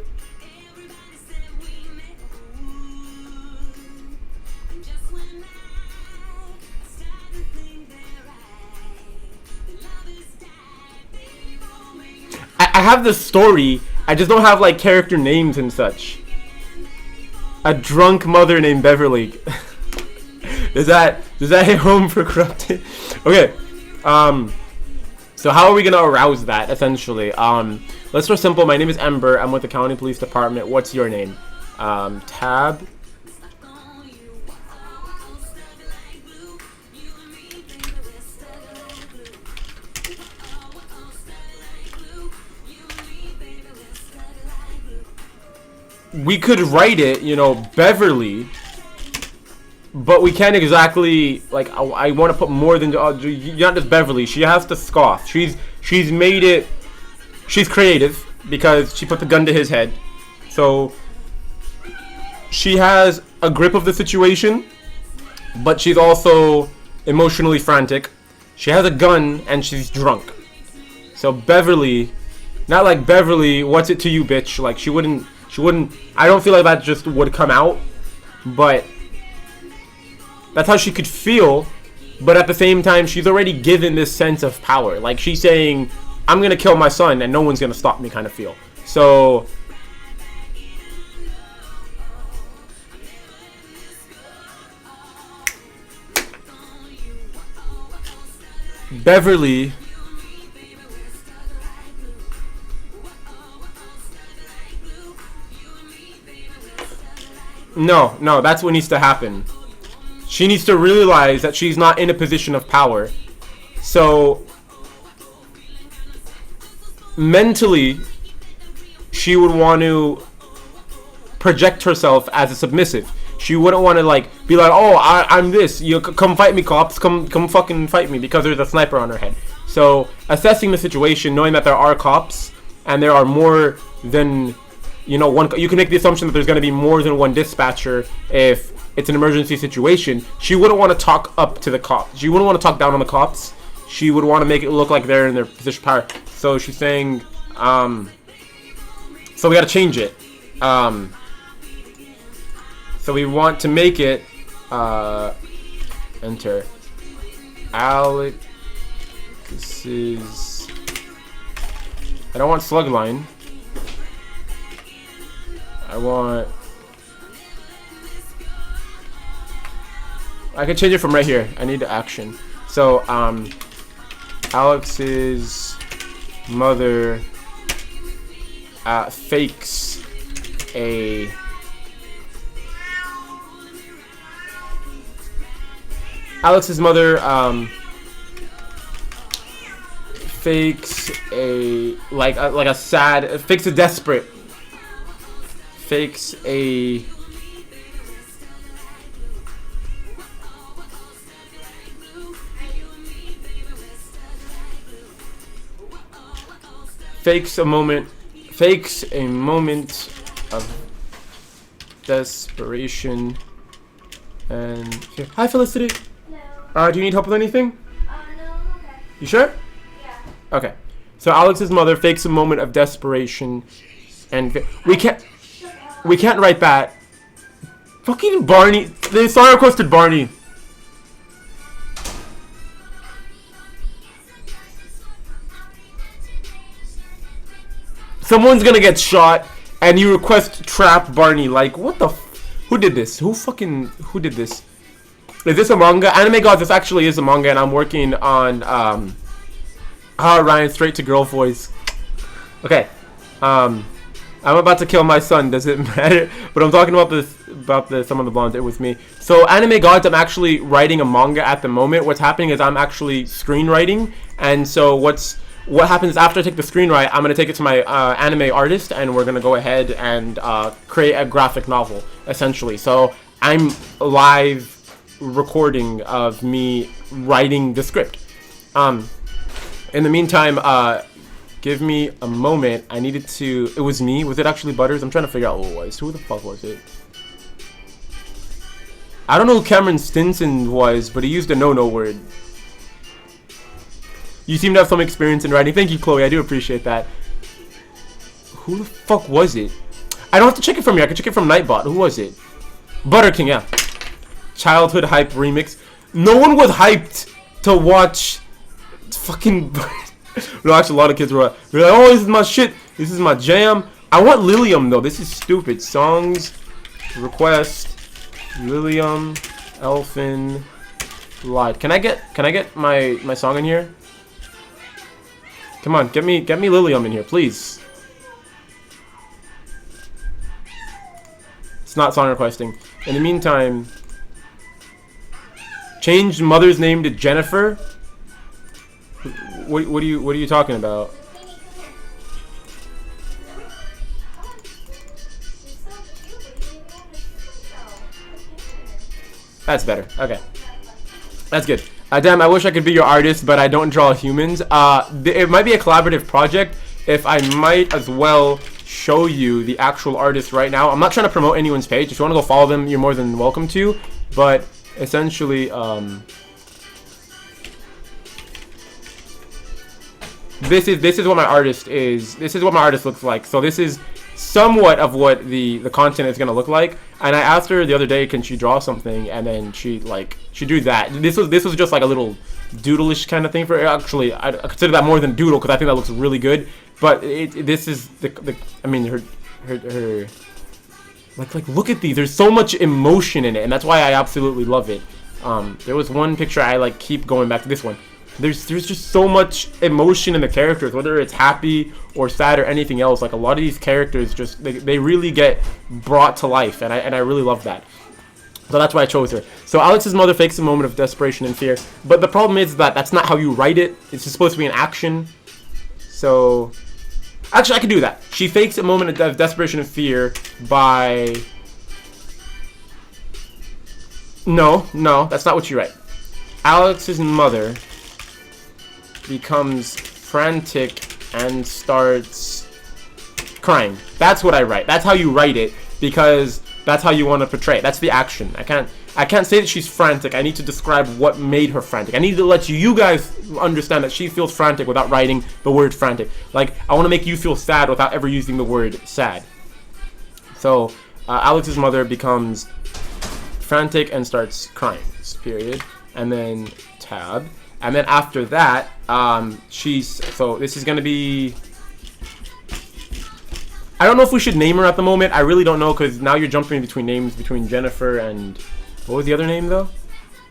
I have the story, I just don't have like character names and such. A drunk mother named Beverly. does that hit home for corrupted? Okay. So how are we gonna arouse that, essentially? Let's start simple. My name is Ember. I'm with the county police department. What's your name? Tab. We could write it, you know, Beverly, but we can't exactly, like, I want to put more than, not just Beverly. She has to scoff. She's made it, she's creative because she put the gun to his head. So she has a grip of the situation, but she's also emotionally frantic. She has a gun and she's drunk. So Beverly, not like Beverly, what's it to you, bitch? Like she wouldn't. I don't feel like that just would come out, but that's how she could feel. But at the same time, she's already given this sense of power. Like she's saying, I'm gonna kill my son and no one's gonna stop me kind of feel. So Beverly no, that's what needs to happen. She needs to realize that she's not in a position of power. So mentally, she would want to project herself as a submissive. She wouldn't want to like be like, oh, I'm this. You come fight me, cops. Come fucking fight me, because there's a sniper on her head. So assessing the situation, knowing that there are cops and there are more than, you know, one. You can make the assumption that there's going to be more than one dispatcher if it's an emergency situation. She wouldn't want to talk up to the cops. She wouldn't want to talk down on the cops. She would want to make it look like they're in their position of power. So she's saying, so we got to change it. So we want to make it, enter. Alex is, I don't want slug line. I can change it from right here. I need the action. So, Alex's mother fakes a Alex's mother fakes a fakes a desperate, fakes a moment of desperation. And here. Hi, Felicity. Hello. Do you need help with anything? No, I'm okay. You sure? Yeah. Okay. So Alex's mother fakes a moment of desperation, and we can't write that. Fucking Barney. They song requested Barney. Someone's gonna get shot, and you request trap Barney. Like, what the? Who did this? Who did this? Is this a manga? Anime Gods, this actually is a manga, and I'm working on Ryan straight to girl voice. Okay. I'm about to kill my son. Does it matter? But I'm talking about some of the blondes. It was me. So Anime Gods, I'm actually writing a manga at the moment. What's happening is I'm actually screenwriting, and so what happens after I take the screenwrite, I'm going to take it to my anime artist, and we're going to go ahead and create a graphic novel, essentially. So I'm live recording of me writing the script. In the meantime, give me a moment. I needed to... It was me? Was it actually Butters? I'm trying to figure out who it was. Who the fuck was it? I don't know who Cameron Stinson was, but he used a no-no word. You seem to have some experience in writing. Thank you, Chloe. I do appreciate that. Who the fuck was it? I don't have to check it from here. I can check it from Nightbot. Who was it? Butter King, yeah. Childhood Hype Remix. No one was hyped to watch fucking... No, actually, a lot of kids were like, oh, this is my shit. This is my jam. I want Lilium, though. This is stupid. Songs. Request. Lilium. Elfin. Light. Can I get my song in here? Come on, get me Lilium in here, please. It's not song requesting. In the meantime, change mother's name to Jennifer. What are you talking about? That's better. Okay. That's good. Damn, I wish I could be your artist, but I don't draw humans. It might be a collaborative project. If I might as well show you the actual artist right now. I'm not trying to promote anyone's page. If you want to go follow them, you're more than welcome to. But essentially, this is what my artist is. This is what my artist looks like. So this is somewhat of what the content is gonna look like. And I asked her the other day, can she draw something? And then she drew that. This was just like a little doodle-ish kind of thing for her. Actually, I consider that more than doodle because I think that looks really good. But this is the I mean her like look at these. There's so much emotion in it, and that's why I absolutely love it. There was one picture I like keep going back to this one. There's just so much emotion in the characters, whether it's happy or sad or anything else. Like a lot of these characters just they really get brought to life, and I really love that. So that's why I chose her. So Alex's mother fakes a moment of desperation and fear, but the problem is that that's not how you write it. It's just supposed to be an action. So actually, I can do that. She fakes a moment of desperation and fear by... No, that's not what you write. Alex's mother becomes frantic and starts crying. That's what I write. That's how you write it, because that's how you want to portray it. That's the action. I can't say that she's frantic. I need to describe what made her frantic. I need to let you guys understand that she feels frantic without writing the word frantic. Like, I want to make you feel sad without ever using the word sad. So, Alex's mother becomes frantic and starts crying, period. And then tab. And then after that, so this is going to be... I don't know if we should name her at the moment. I really don't know, because now you're jumping between names between Jennifer and... What was the other name, though?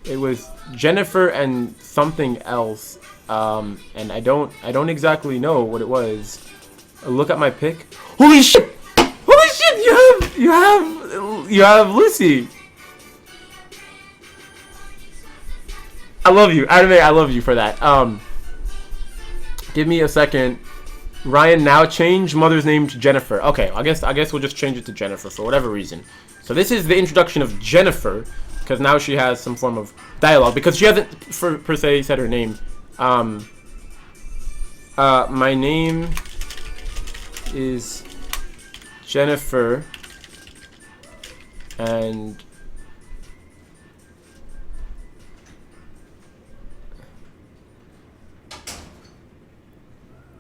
It was Jennifer and something else. And I don't exactly know what it was. Look at my pic. Holy shit! Holy shit! You have Lucy. I love you. Anime, I love you for that. Give me a second. Ryan, now change mother's name to Jennifer. Okay, I guess we'll just change it to Jennifer for whatever reason. So this is the introduction of Jennifer, because now she has some form of dialogue, because she hasn't per se said her name. My name is Jennifer, and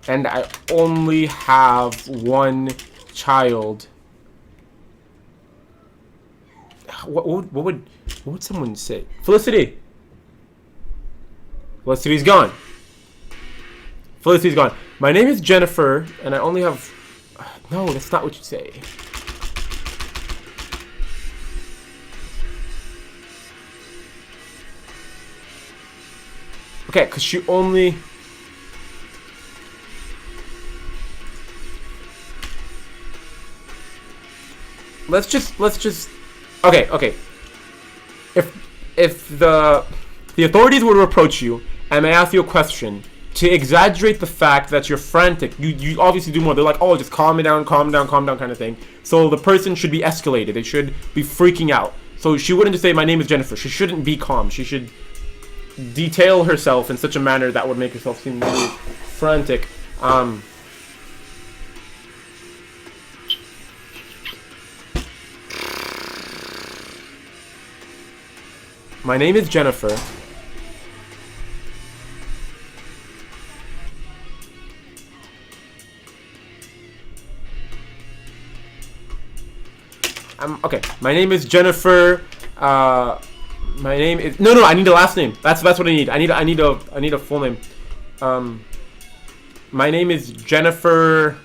I only have one child. What would someone say? Felicity. Felicity's gone. Felicity's gone. My name is Jennifer, and I only have... No, that's not what you say. Okay, because she only... Let's just okay. If the authorities were to approach you and they ask you a question to exaggerate the fact that you're frantic, you obviously do more. They're like, oh, just calm down kind of thing. So the person should be escalated. They should be freaking out. So she wouldn't just say, my name is Jennifer. She shouldn't be calm. She should detail herself in such a manner that would make herself seem really frantic. My name is Jennifer. Okay. My name is Jennifer. My name is no. I need a last name. That's what I need. I need a full name. My name is Jennifer.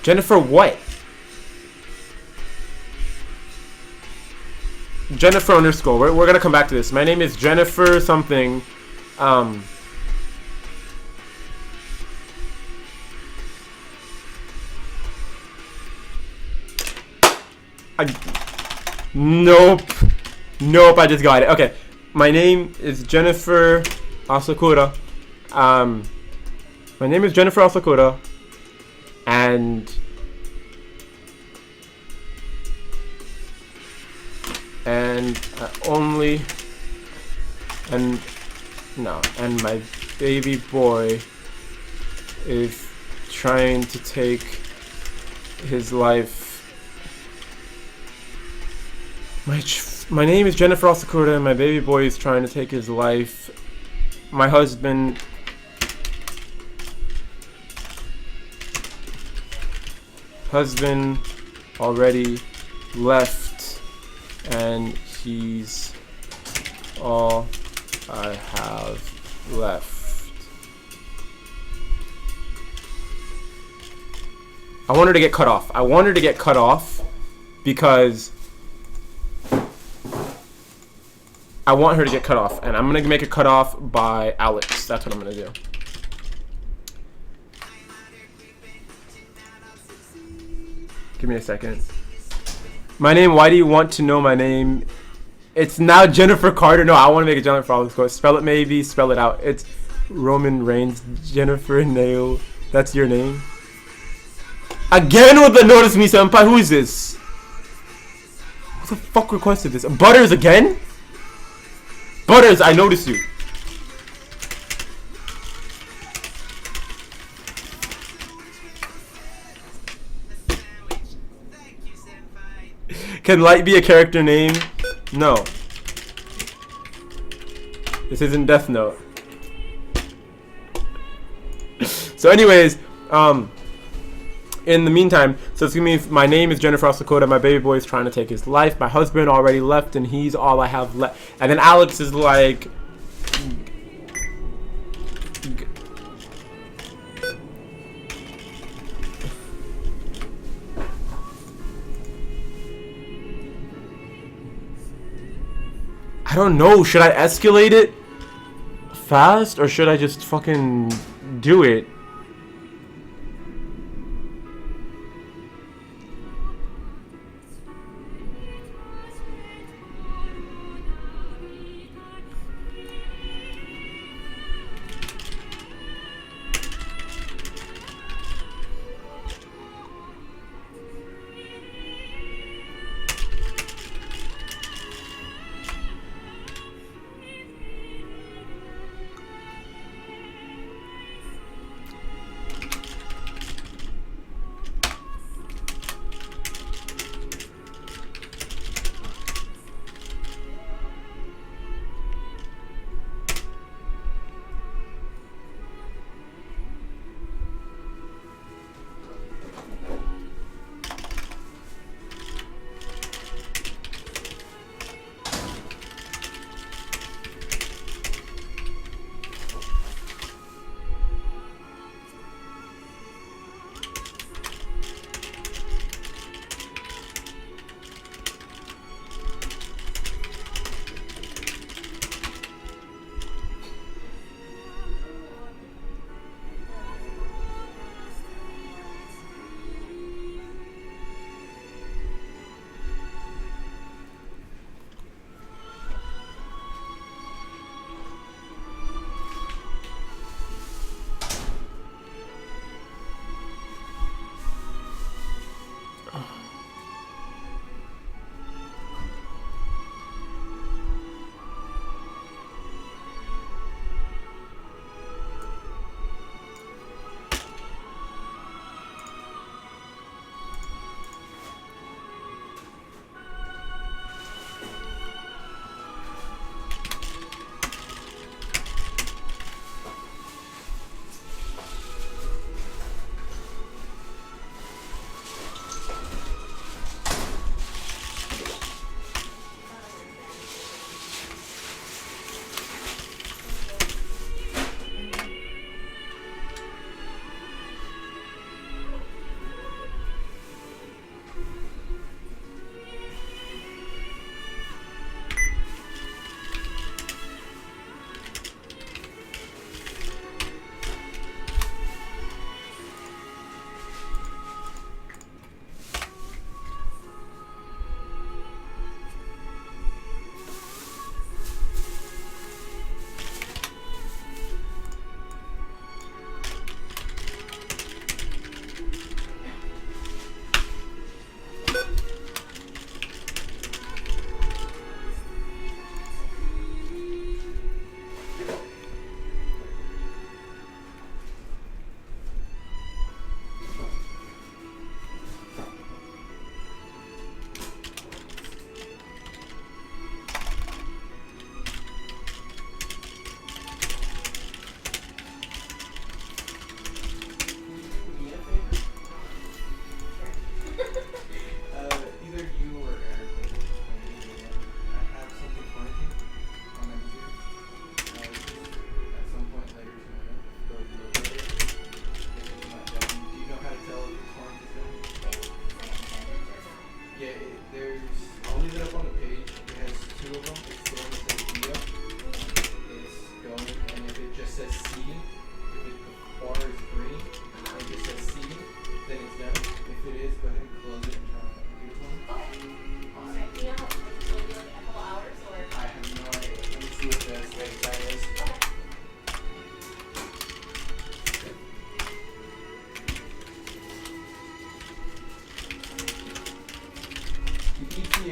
Jennifer what? Jennifer underscore. We're gonna come back to this. My name is Jennifer something. Nope. I just got it. Okay. My name is Jennifer Asakura. My name is Jennifer Asakura, and my baby boy is trying to take his life My name is Jennifer Osakura and my baby boy is trying to take his life. My husband already left and he's all I have left. I want her to get cut off. I want her to get cut off because I want her to get cut off, and I'm gonna make it cut off by Alex. That's what I'm gonna do. Give me a second. My name, why do you want to know my name? It's now Jennifer Carter. No, I want to make it Jennifer Osakura. Spell it maybe, spell it out. It's Roman Reigns, Jennifer Nail. That's your name? Again with the notice me senpai? Who is this? Who the fuck requested this? Butters again? Butters, I noticed you. Can Light be a character name? No. This isn't Death Note. So anyways, in the meantime, so it's gonna be, my name is Jennifer Osakura, my baby boy is trying to take his life, my husband already left and he's all I have left. And then Alex is like, I don't know, should I escalate it fast or should I just fucking do it?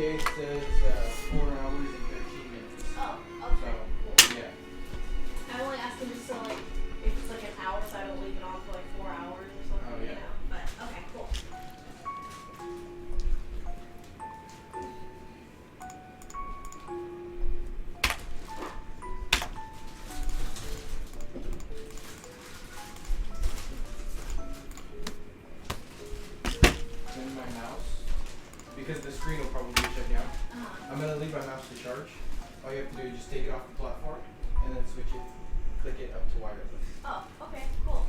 ETA says 4 hours and 13 minutes. Oh, okay, So, cool. yeah. I only asked him just so like if it's like an hour, so I don't leave it on for like 4 hours or something. Oh, yeah. You know? But okay, cool. Then my mouse, because the screen will probably shut down. Uh-huh. I'm gonna leave my mouse to charge. All you have to do is just take it off the platform and then switch it, click it up to wireless. Oh, okay, cool.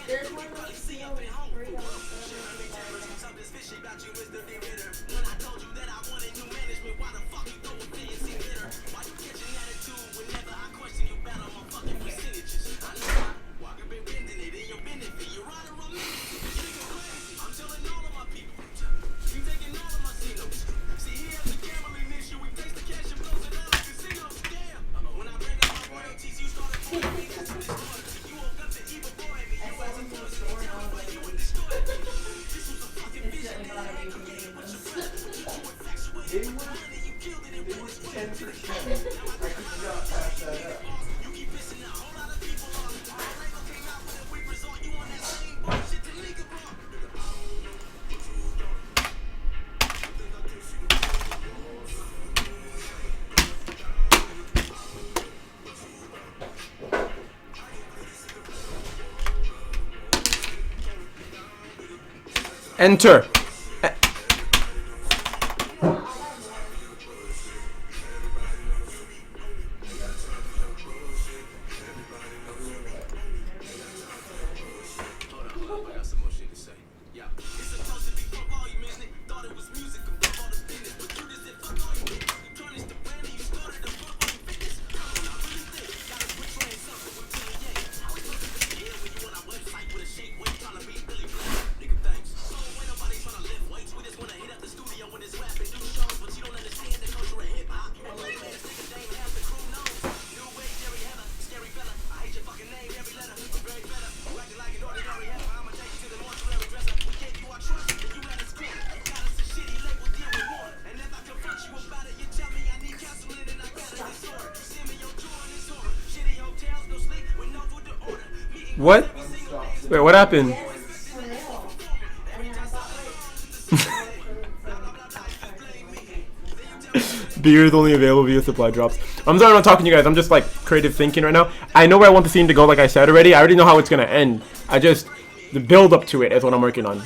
There's one of those deals free on They were 10%. I could not pass that up. Enter. What? Wait, what happened? Beer is only available via supply drops. I'm sorry I'm not talking to you guys. I'm just like creative thinking right now. I know where I want the scene to go, like I said already. I already know how it's gonna end. I just the build up to it is what I'm working on.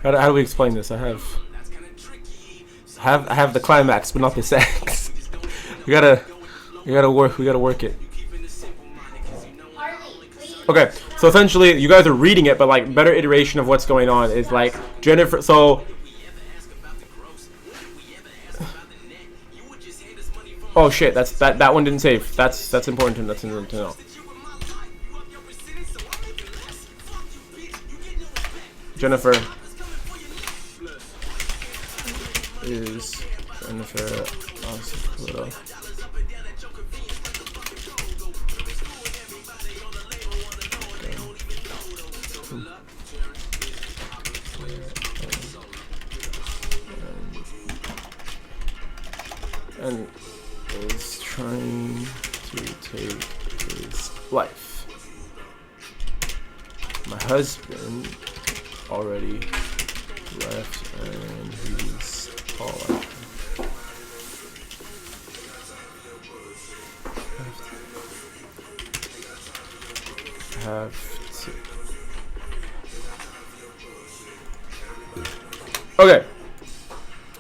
How do we explain this? I have the climax, but not the sex. we gotta work it. Okay, so essentially, you guys are reading it, but like better iteration of what's going on is like Jennifer. So Oh shit, that one didn't save. That's important to know. Jennifer is Jennifer Oscuro. And is trying to take his life. My husband already left and he's all have to. Okay.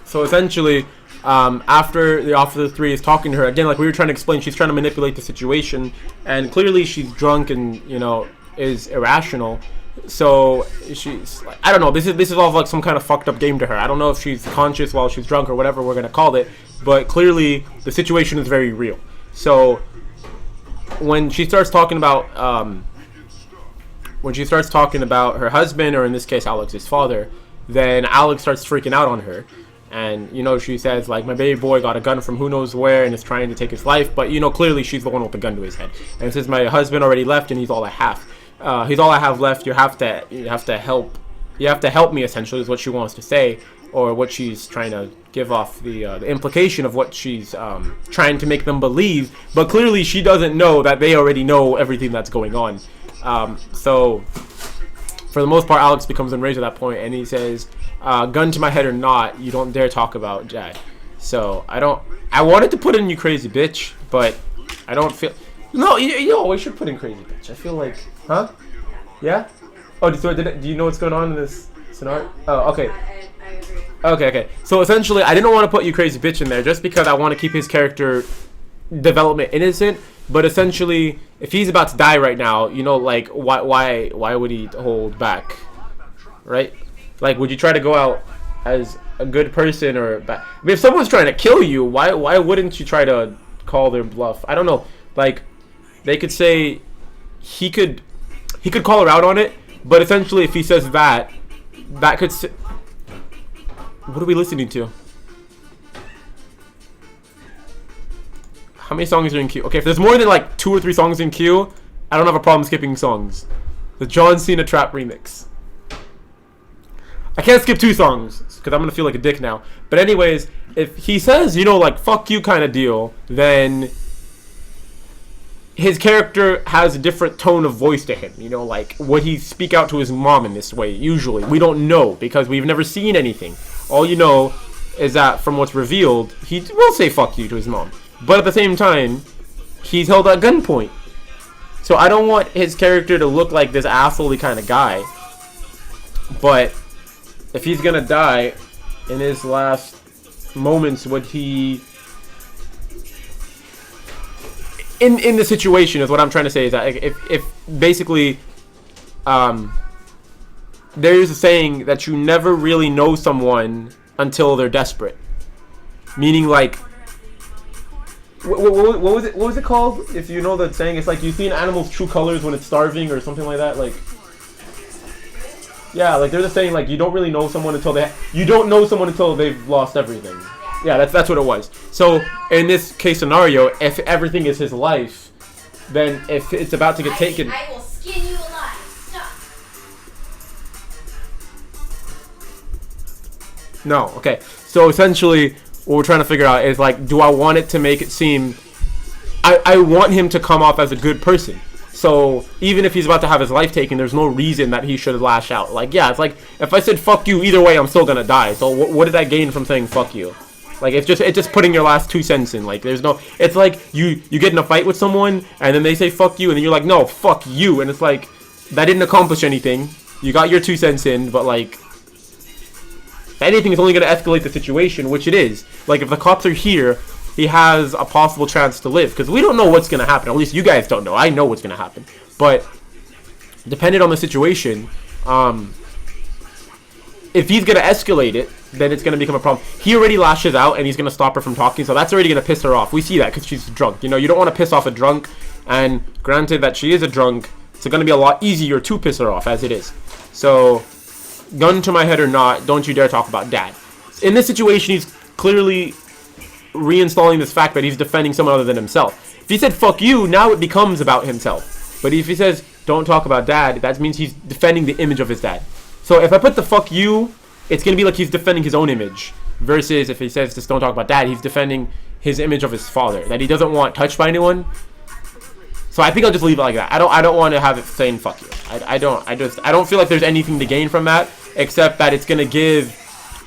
So essentially, after the Officer 3 is talking to her, again, like we were trying to explain, she's trying to manipulate the situation, and clearly she's drunk and, you know, is irrational. So she's like, I don't know, this is all like some kind of fucked up game to her. I don't know if she's conscious while she's drunk or whatever we're gonna call it, but clearly the situation is very real. So when she starts talking about her husband, or in this case Alex's father, then Alex starts freaking out on her. And, you know, she says, like, my baby boy got a gun from who knows where and is trying to take his life. But, you know, clearly she's the one with the gun to his head. And says, my husband already left and he's all I have. He's all I have left. You have to help me, essentially, is what she wants to say. Or what she's trying to give off the implication of what she's trying to make them believe. But clearly she doesn't know that they already know everything that's going on. So, for the most part, Alex becomes enraged at that point. And he says, gun to my head or not, you don't dare talk about Jack. So I wanted to put in you crazy bitch, but I don't feel. No, you always should put in crazy bitch. I feel like, huh? Yeah. Oh, so do you know what's going on in this scenario? Oh, okay. I agree. Okay. So essentially, I didn't want to put you crazy bitch in there just because I want to keep his character development innocent. But essentially, if he's about to die right now, you know, like why would he hold back, right? Like, would you try to go out as a good person or bad? I mean, if someone's trying to kill you, why wouldn't you try to call their bluff? I don't know. Like, they could say he could call her out on it, but essentially, if he says that could. What are we listening to? How many songs are in queue? Okay, if there's more than like 2 or 3 songs in queue, I don't have a problem skipping songs. The John Cena Trap remix. I can't skip 2 songs because I'm gonna feel like a dick now. But anyways, if he says, you know, like fuck you kind of deal, then his character has a different tone of voice to him. You know, like would he speak out to his mom in this way? Usually, we don't know because we've never seen anything. All you know is that from what's revealed, he will say fuck you to his mom. But at the same time, he's held at gunpoint. So I don't want his character to look like this asshole-y kind of guy. But if he's gonna die in his last moments, would he... In the situation is what I'm trying to say is that if basically there's a saying that you never really know someone until they're desperate. Meaning like... What was it called? If you know the saying, it's like you see an animal's true colors when it's starving or something like that. Like, yeah, like there's a saying like you don't really know someone until they've lost everything. Yeah, that's what it was. So in this case scenario, if everything is his life, then if it's about to get taken, I will skin you alive. Stop. No, okay. So essentially, what we're trying to figure out is like, do I want it to make it seem... I want him to come off as a good person. So even if he's about to have his life taken, there's no reason that he should lash out. Like, yeah, it's like, if I said fuck you, either way, I'm still gonna die. So what did I gain from saying fuck you? Like, it's just putting your last 2 cents in. Like, there's no... It's like, you get in a fight with someone, and then they say fuck you, and then you're like, no, fuck you. And it's like, that didn't accomplish anything. You got your 2 cents in, but like... If anything, is only going to escalate the situation, which it is. Like, if the cops are here, he has a possible chance to live. Because we don't know what's going to happen. At least you guys don't know. I know what's going to happen. But, depending on the situation, if he's going to escalate it, then it's gonna become a problem. He already lashes out and he's gonna stop her from talking, so that's already gonna piss her off. We see that because she's drunk. You know, you don't want to piss off a drunk, and granted that she is a drunk, it's gonna be a lot easier to piss her off as it is. So, gun to my head or not, don't you dare talk about dad. In this situation, he's clearly reinstalling this fact that he's defending someone other than himself. If he said fuck you, now it becomes about himself. But if he says don't talk about dad, that means he's defending the image of his dad. So if I put the fuck you, it's gonna be like he's defending his own image. Versus if he says just don't talk about dad, he's defending his image of his father, that he doesn't want touched by anyone. So I think I'll just leave it like that. I don't want to have it saying fuck you. I don't feel like there's anything to gain from that, except that it's gonna give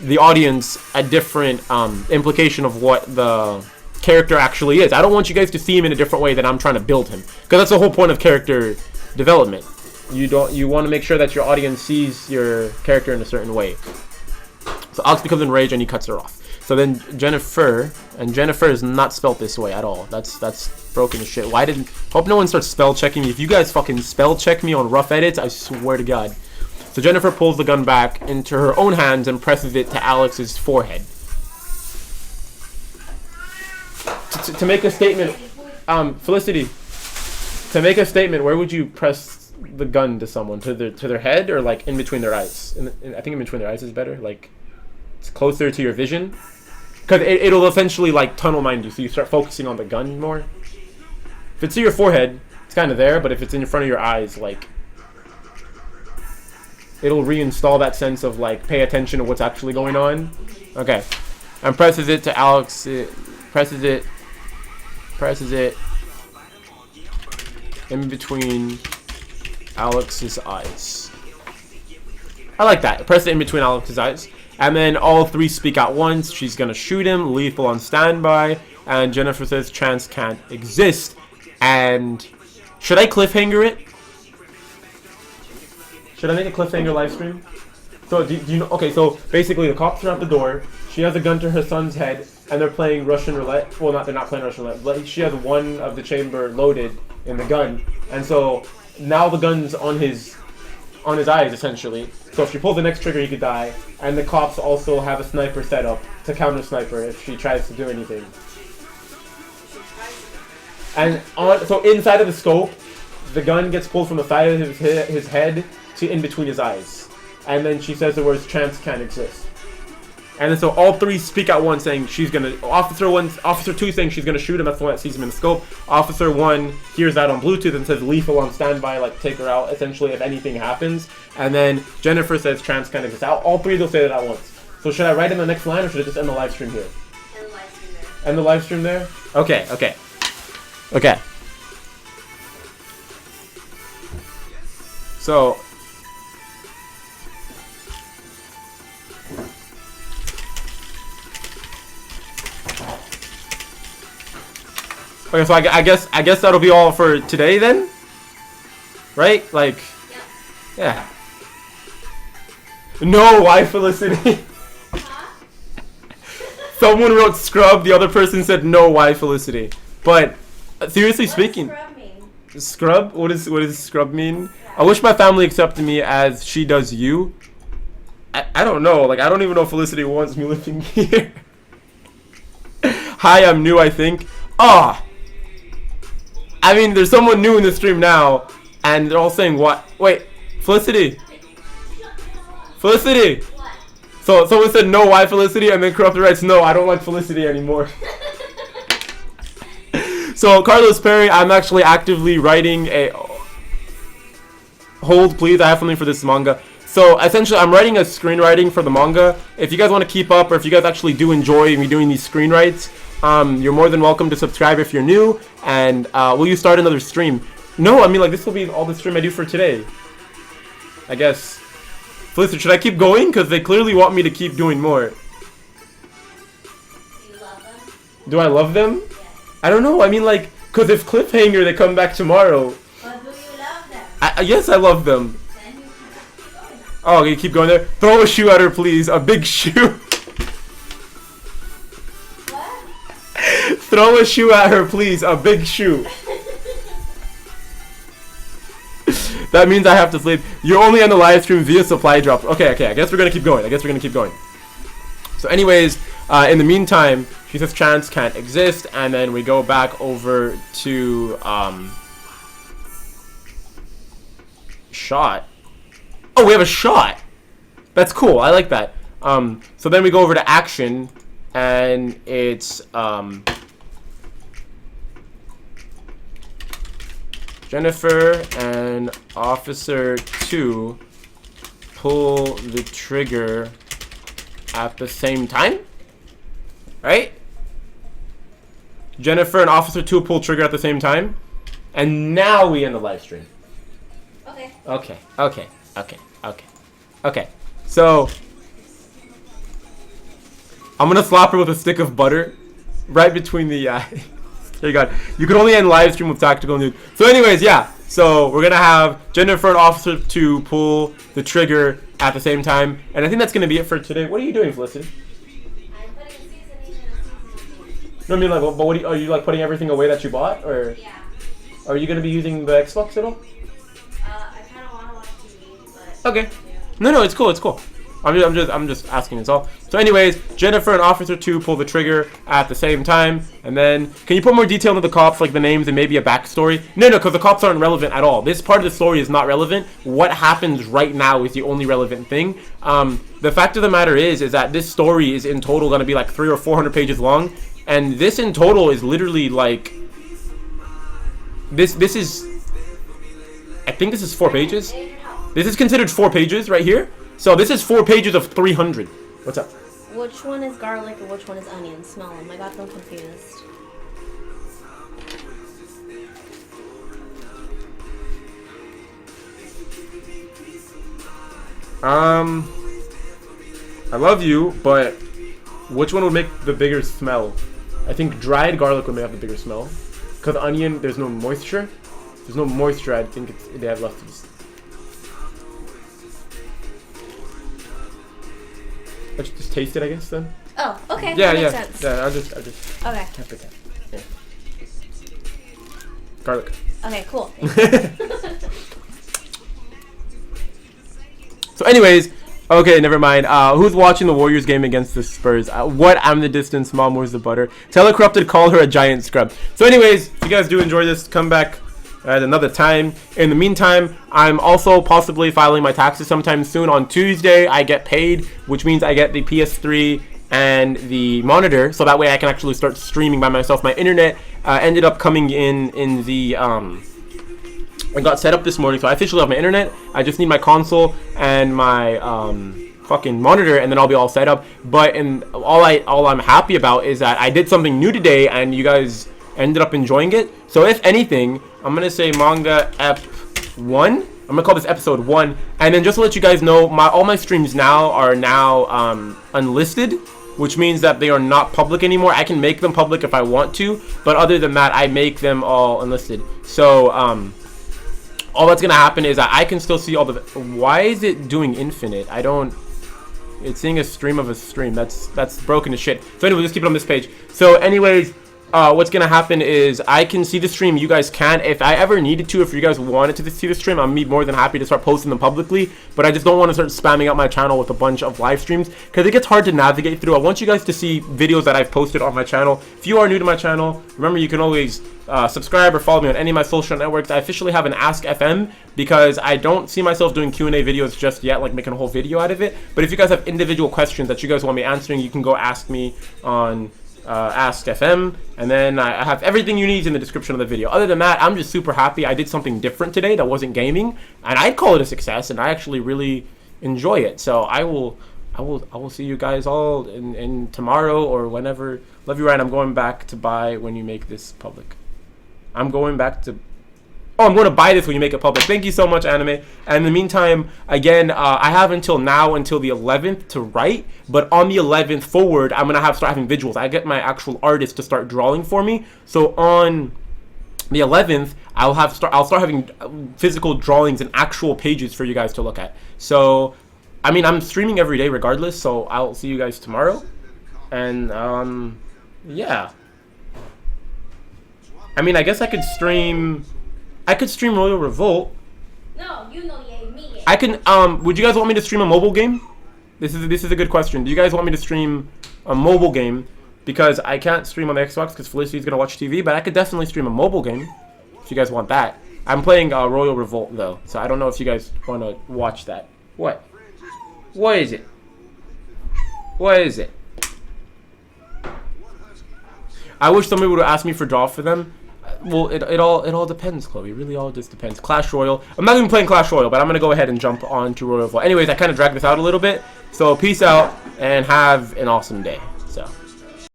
the audience a different implication of what the character actually is. I don't want you guys to see him in a different way than I'm trying to build him, because that's the whole point of character development. You want to make sure that your audience sees your character in a certain way. So Alex becomes enraged and he cuts her off. So then Jennifer, and Jennifer is not spelt this way at all. That's broken as shit. Why didn't? Hope no one starts spell checking me. If you guys fucking spell check me on rough edits, I swear to God. So Jennifer pulls the gun back into her own hands and presses it to Alex's forehead. To make a statement, Felicity. To make a statement, where would you press the gun to someone? To their head or like in between their eyes? I think in between their eyes is better. Like it's closer to your vision, because it'll essentially like tunnel mind you, so you start focusing on the gun more. If it's to your forehead, it's kind of there, but if it's in front of your eyes, like it'll reinstall that sense of like pay attention to what's actually going on. Okay, and presses it to Alex. Presses it in between Alex's eyes. I like that. Press it in between Alex's eyes. And then all three speak at once. She's going to shoot him. Lethal on standby. And Jennifer says chance can't exist. And should I cliffhanger it? Should I make a cliffhanger live stream? So do you know? Okay, so basically the cops are at the door. She has a gun to her son's head. And they're playing Russian roulette. Well, they're not playing Russian roulette. But she has one of the chamber loaded in the gun. And so now the gun's on his eyes, essentially. So if she pulls the next trigger, he could die. And the cops also have a sniper set up to counter sniper if she tries to do anything. And so inside of the scope, the gun gets pulled from the side of his head to in between his eyes. And then she says the words chance can't exist. And then so all three speak at once saying she's gonna, Officer 2 saying she's gonna shoot him, that's the one that sees him in the scope. Officer 1 hears that on Bluetooth and says lethal on standby, like take her out essentially if anything happens. And then Jennifer says chance can't exist. All three of those say that at once. So should I write in the next line or should I just end the live stream here? End the live stream there. End the live stream there? Okay. So okay, so I guess that'll be all for today then, right? Like, yeah. No, why Felicity? Huh? Someone wrote scrub. The other person said no, why Felicity? But seriously speaking, What does scrub mean? scrub. What does scrub mean? I wish my family accepted me as she does you. I don't know. Like I don't even know if Felicity wants me living here. Hi, I'm new. I think. I mean, there's someone new in the stream now, and they're all saying what? Wait, Felicity. Felicity. What? So someone said no, why Felicity? And then Corrupted writes no, I don't like Felicity anymore. So Carlos Perry, I'm actually actively writing a... Hold, please, I have something for this manga. So essentially, I'm writing a screenwriting for the manga. If you guys want to keep up, or if you guys actually do enjoy me doing these screenwrites, you're more than welcome to subscribe if you're new. And will you start another stream? No, I mean like this will be all the stream I do for today, I guess. Felicity, should I keep going? Because they clearly want me to keep doing more. Do you love them? Do I love them? Yes. I don't know. I mean like, because if cliffhanger, they come back tomorrow. But do you love them? Yes, I love them. Then you can keep going. Oh, you keep going there? Throw a shoe at her, please. A big shoe. What? Throw a shoe at her, please. A big shoe. That means I have to sleep. You're only on the live stream via supply drop. Okay. I guess we're gonna keep going. So anyways, in the meantime, she says chance can't exist, and then we go back over to shot. Oh, we have a shot. That's cool. I like that. So then we go over to action, and it's Jennifer and Officer 2 pull the trigger at the same time, right? Jennifer and Officer 2 pull trigger at the same time, and now we end the live stream. Okay. So I'm gonna slap her with a stick of butter right between the eye. There you go. You can only end live stream with tactical nuke. So anyways, yeah. So we're gonna have Jennifer and Officer 2 pull the trigger at the same time, and I think that's gonna be it for today. What are you doing, Felicity? I'm putting a seasoning in a seasoning. No, I mean like, but what are you like putting everything away that you bought, or Yeah. are you gonna be using the Xbox at all? I kind of want to watch TV, but. Okay. Yeah. No, it's cool. I'm just asking. It's all. So, anyways, Jennifer and Officer 2 pull the trigger at the same time, and then can you put more detail into the cops, like the names and maybe a backstory? No, because the cops aren't relevant at all. This part of the story is not relevant. What happens right now is the only relevant thing. The fact of the matter is that this story is in total going to be like 300 or 400 pages long, and this in total is literally like this is. I think this is 4 pages. This is considered 4 pages right here. So this is 4 pages of 300. What's up? Which one is garlic and which one is onion? Smell them. I got them confused. I love you, but which one would make the bigger smell? I think dried garlic would have the bigger smell. Because onion, there's no moisture. There's no moisture. I think they have left. Let's just taste it, I guess, then. Oh, okay. Yeah, that yeah. makes sense. Yeah, I'll just Okay. tap it down. Yeah. Garlic. Okay, cool. So, anyways, okay, never mind. Who's watching the Warriors game against the Spurs? What? I'm the distance. Mom, where's the butter? Telecorrupted, call her a giant scrub. So, anyways, if you guys do enjoy this, come back at another time. In the meantime, I'm also possibly filing my taxes sometime soon. On Tuesday, I get paid, which means I get the PS3 and the monitor, so that way I can actually start streaming by myself. My internet ended up coming in the I got set up this morning, so I officially have my internet. I just need my console and my fucking monitor, and then I'll be all set up. But all I'm happy about is that I did something new today, and you guys ended up enjoying it. So if anything, I'm gonna say manga ep 1. I'm gonna call this episode 1, and then just to let you guys know, all my streams now are unlisted, which means that they are not public anymore. I can make them public if I want to, but other than that, I make them all unlisted. So all that's gonna happen is that I can still see all the. Why is it doing infinite? I don't. It's seeing a stream of a stream. That's broken as shit. So anyway, just keep it on this page. So anyways. What's gonna happen is I can see the stream. You guys can. If I ever needed to, if you guys wanted to see the stream, I'm more than happy to start posting them publicly. But I just don't want to start spamming out my channel with a bunch of live streams because it gets hard to navigate through. I want you guys to see videos that I've posted on my channel. If you are new to my channel, remember you can always subscribe or follow me on any of my social networks. I officially have an Ask FM because I don't see myself doing Q&A videos just yet, like making a whole video out of it. But if you guys have individual questions that you guys want me answering, you can go ask me on Ask FM, and then I have everything you need in the description of the video. Other than that, I'm just super happy. I did something different today that wasn't gaming, and I'd call it a success, and I actually really enjoy it. So I will see you guys all in tomorrow or whenever. Love you, Ryan. I'm going back to buy when you make this public. I'm going to buy this when you make it public. Thank you so much, Anime. And in the meantime, again, I have until the 11th to write. But on the 11th forward, I'm going to start having visuals. I get my actual artist to start drawing for me. So on the 11th, I'll start having physical drawings and actual pages for you guys to look at. So, I mean, I'm streaming every day regardless. So I'll see you guys tomorrow. And, yeah. I mean, I guess I could stream Royal Revolt. No, you know, yeah, me. I can, would you guys want me to stream a mobile game? This is a good question. Do you guys want me to stream a mobile game? Because I can't stream on the Xbox because Felicity's gonna watch TV, but I could definitely stream a mobile game if you guys want that. I'm playing Royal Revolt though, so I don't know if you guys want to watch that. What? What is it? What is it? I wish somebody would have asked me for draw for them. Well, it all depends, Chloe. It really all just depends. Clash Royale. I'm not even playing Clash Royale, but I'm gonna go ahead and jump on to Royal Revolt. Anyways, I kind of dragged this out a little bit. So peace out and have an awesome day.